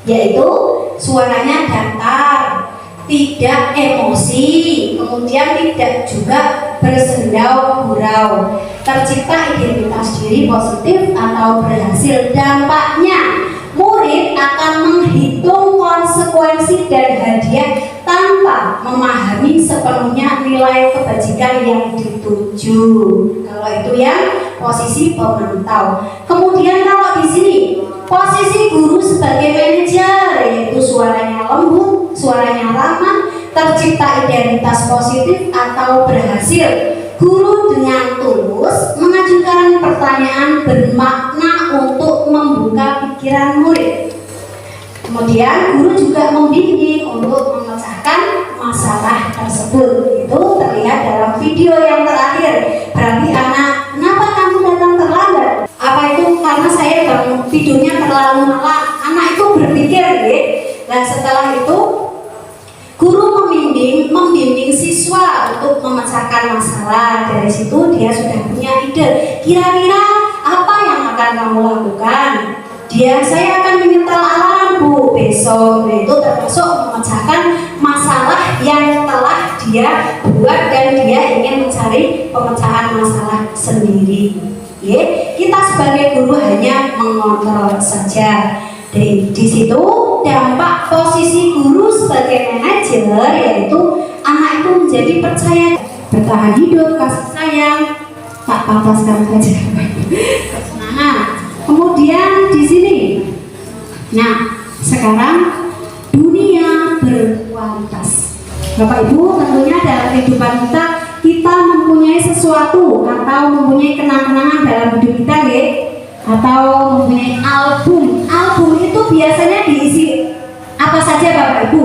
yaitu suaranya datar, tidak emosi, kemudian tidak juga bersendau gurau, tercipta identitas diri positif atau berhasil. Dampaknya murid akan menghitung konsekuensi dan hadiah tanpa memahami sepenuhnya nilai kebajikan yang dituju. Kalau itu yang posisi pemantau. Kemudian kalau di sini posisi guru sebagai manajer, yaitu suaranya lembut, suaranya ramah, tercipta identitas positif atau berhasil. Guru dengan tulus mengajukan pertanyaan bermakna untuk membuka pikiran murid. Kemudian guru juga membimbing untuk memecahkan masalah tersebut. Itu terlihat dalam video yang terakhir. Berarti anak, kenapa kamu datang terlambat? Apa itu karena saya bangun videonya terlalu malam? Anak itu berpikir, dan setelah itu guru membimbing siswa untuk memecahkan masalah. Dari situ dia sudah punya ide. Kira-kira apa yang akan kamu lakukan? Saya akan menyetel alarm lakukan Bu besok? Nah, itu termasuk memecahkan masalah yang telah dia buat dan dia ingin mencari pemecahan masalah sendiri. Ya, kita sebagai guru hanya mengontrol saja. Di situ dampak posisi guru sebagai manajer yaitu anak itu menjadi percaya, bertahan hidup, kasih sayang, tak apa-apa sekarang aja. Nah, kemudian di sini, nah sekarang dunia berkualitas. Bapak Ibu, tentunya dalam kehidupan kita mempunyai sesuatu atau mempunyai kenang-kenangan dalam hidup kita, ya, atau mempunyai album. Album itu biasanya diisi apa saja Bapak Ibu?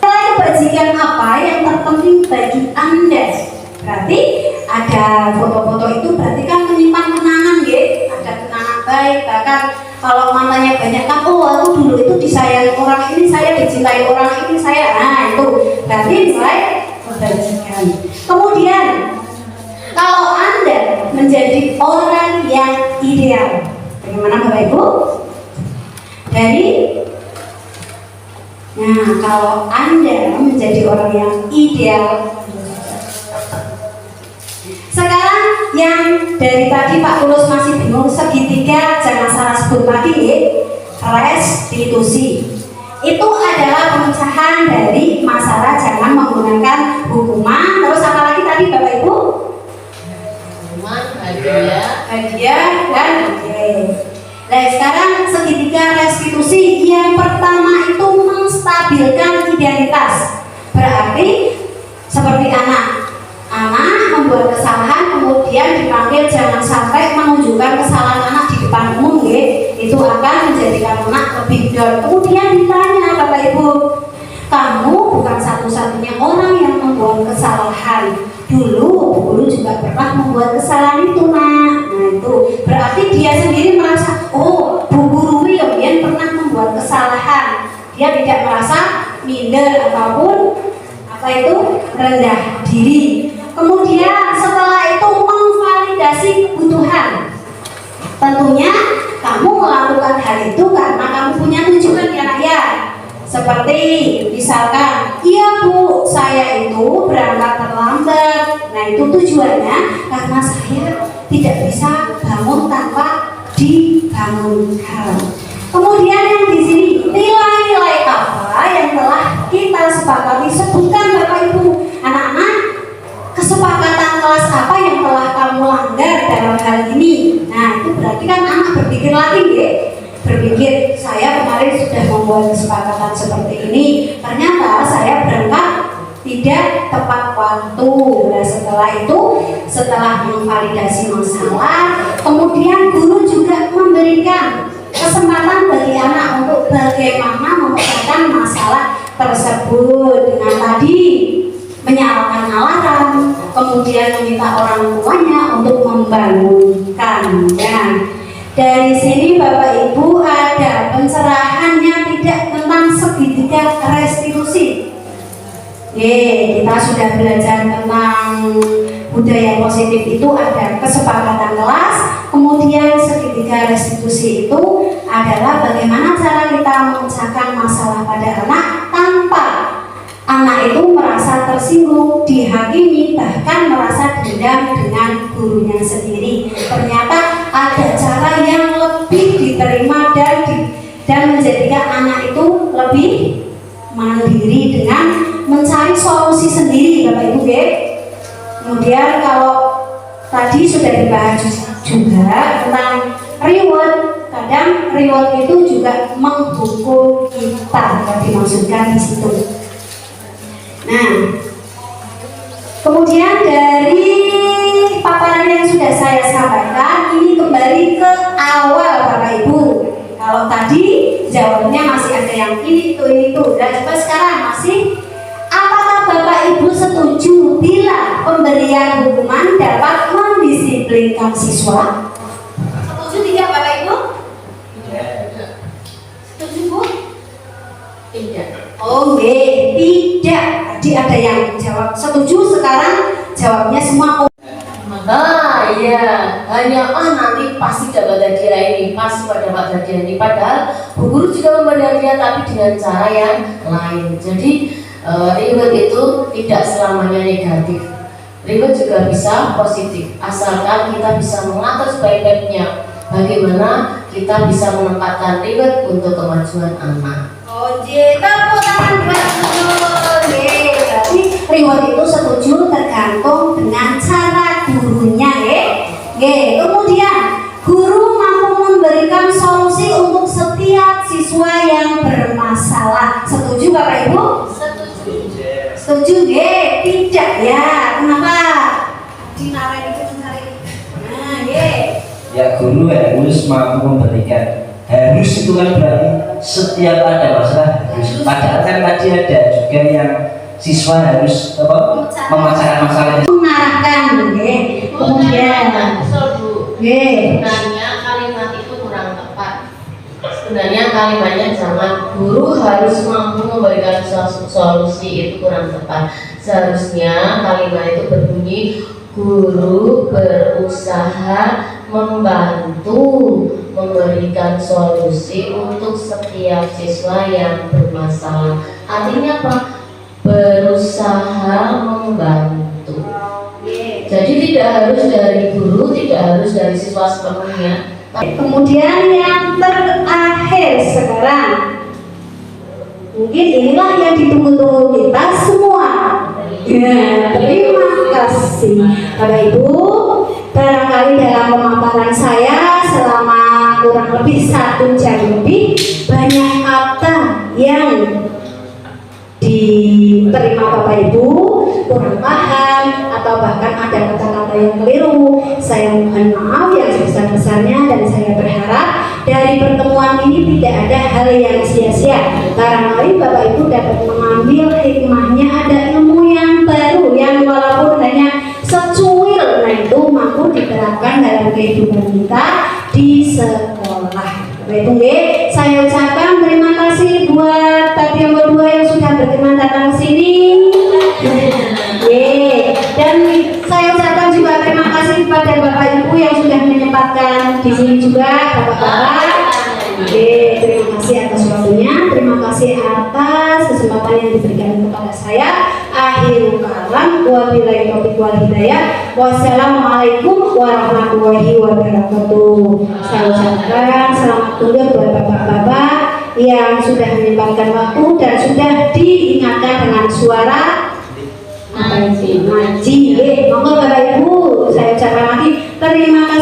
Nilai kebajikan apa yang terpenting bagi Anda? Berarti ada foto-foto itu berarti kan menyimpan kenangan, ya. Ada kenangan baik, bahkan kalau mantannya banyak kan, oh aku dulu itu disayangi orang ini, saya dicintai orang ini, saya, nah itu berarti nilai kebajikan. Kemudian kalau Anda menjadi orang yang ideal, bagaimana Bapak Ibu? Nah, kalau Anda menjadi orang yang ideal, sekarang yang dari tadi Pak Tulus masih bingung segitiga, jangan salah sebut lagi, ya. Restitusi itu adalah pemecahan dari masalah, jangan menggunakan hukuman. Terus apa lagi tadi Bapak Ibu? Hadiah dan nah sekarang segitiga restitusi. Yang pertama itu menstabilkan identitas. Berarti seperti anak membuat kesalahan kemudian dipanggil, jangan sampai menunjukkan kesalahan anak di depan umum, ya. Itu akan menjadikan anak lebih down. Kemudian ditanya Bapak Ibu, kamu bukan satu-satunya orang yang membuat kesalahan. Dulu guru juga pernah membuat kesalahan itu, nak. Nah itu berarti dia sendiri merasa, oh Bu Guru yang pernah membuat kesalahan. Dia tidak merasa minder ataupun apa itu rendah diri. Kemudian setelah itu memvalidasi kebutuhan. Tentunya kamu melakukan hal itu karena kamu punya tujuan, ya. Seperti misalkan, iya Bu, saya itu berangkat terlambat. Nah itu tujuannya karena saya tidak bisa bangun tanpa dibangunkan. Kemudian yang di sini nilai-nilai apa yang telah kita sepakati, sebutkan Bapak Ibu. Anak-anak, kesepakatan kelas apa yang telah kamu langgar dalam hal ini? Nah itu berarti kan anak berpikir lagi, ya. Berpikir, saya kemarin sudah membuat kesepakatan seperti ini, ternyata saya berangkat tidak tepat waktu. Nah setelah itu, setelah memvalidasi masalah, kemudian guru juga memberikan kesempatan bagi anak untuk bagaimana memecahkan masalah tersebut dengan tadi menyalakan alarm, kemudian meminta orang tuanya untuk membangunkannya. Dari sini Bapak Ibu ada pencerahannya, tidak tentang segitiga restitusi. Kita sudah belajar tentang budaya positif, itu ada kesepakatan kelas, kemudian segitiga restitusi itu adalah bagaimana cara kita memecahkan masalah pada anak tanpa anak itu merasa tersinggung, dihakimi, bahkan merasa dendam dengan gurunya sendiri. Ternyata ada cara yang lebih diterima dan menjadikan anak itu lebih mandiri dengan mencari solusi sendiri, Bapak Ibu, ya. Kemudian kalau tadi sudah dibahas juga tentang reward, kadang reward itu juga menghukum kita, yang dimaksudkan di situ. Nah, kemudian dari paparan yang sudah saya sampaikan, ini kembali ke awal Bapak Ibu. Kalau tadi jawabnya masih ada yang ini itu, dan coba sekarang masih, apakah Bapak Ibu setuju bila pemberian hukuman dapat mendisiplinkan siswa? Setuju tidak Bapak Ibu? Setuju Bu? Tidak. Oh tidak. Tadi ada yang jawab setuju, sekarang jawabnya semua. Maka ya hanya nanti pasti dapat hadiah ini, pasti dapat hadiah ini. Padahal Bu Guru juga memberi hadiah tapi dengan cara yang lain. Jadi reward itu tidak selamanya negatif. Reward juga bisa positif, asalkan kita bisa mengatur sebaik-baiknya bagaimana kita bisa menempatkan reward untuk kemajuan anak. Oke, tepuk tangan buat guru. Berarti reward itu setuju tergantung dengan cara gurunya, Kemudian guru mampu memberikan solusi untuk setiap siswa yang bermasalah. Setuju Bapak Ibu? Setuju, tidak ya? Kenapa? Dinarain itu dinarain. Nah, Ya guru harus mampu memberikan. Harus itu kan berarti setiap ada masalah harus. Padahal kan tadi ada juga yang siswa harus memecahkan masalahnya. Mengarahkan, kemudian, Sebenarnya kalimat itu kurang tepat. Sebenarnya kalimatnya jangan guru harus mampu memberikan solusi, itu kurang tepat. Seharusnya kalimat itu berbunyi guru berusaha membantu memberikan solusi untuk setiap siswa yang bermasalah. Artinya apa? Berusaha membantu. Jadi tidak harus dari guru, tidak harus dari siswa sepenuhnya. kemudian yang terakhir sekarang, mungkin inilah yang ditunggu-tunggu kita semua. Ya, terima kasih Bapak Ibu. Barangkali dalam pemaparan saya selama kurang lebih 1 jam lebih, banyak kata yang diterima Bapak Ibu kurang paham atau bahkan ada kata-kata yang keliru. Saya mohon maaf yang sebesar-besarnya dan saya berharap dari pertemuan ini tidak ada hal yang sia-sia. Barangkali Bapak Ibu dapat mengambil hikmahnya, ada ilmu yang baru yang walaupun hanya secuil, nah itu mampu diterapkan dalam kehidupan kita di sekolah. Baik, saya ucapkan terima kasih buat tadi yang berdua yang sudah berkenan datang ke sini. Dan saya ucapkan juga terima kasih kepada Bapak Ibu yang sudah menyempatkan di sini juga, Bapak-bapak. Terima kasih atas waktunya, terima kasih atas kesempatan yang diberikan kepada saya. Akhirul kalam, wabillahi taufiq wal hidayah. Wassalamualaikum warahmatullahi wabarakatuh. Saya ucapkan selamat tinggal buat bapak-bapak yang sudah menyempatkan waktu dan sudah diingatkan dengan suara ngaji. Monggo Bapak Ibu, saya ucapkan lagi terima kasih.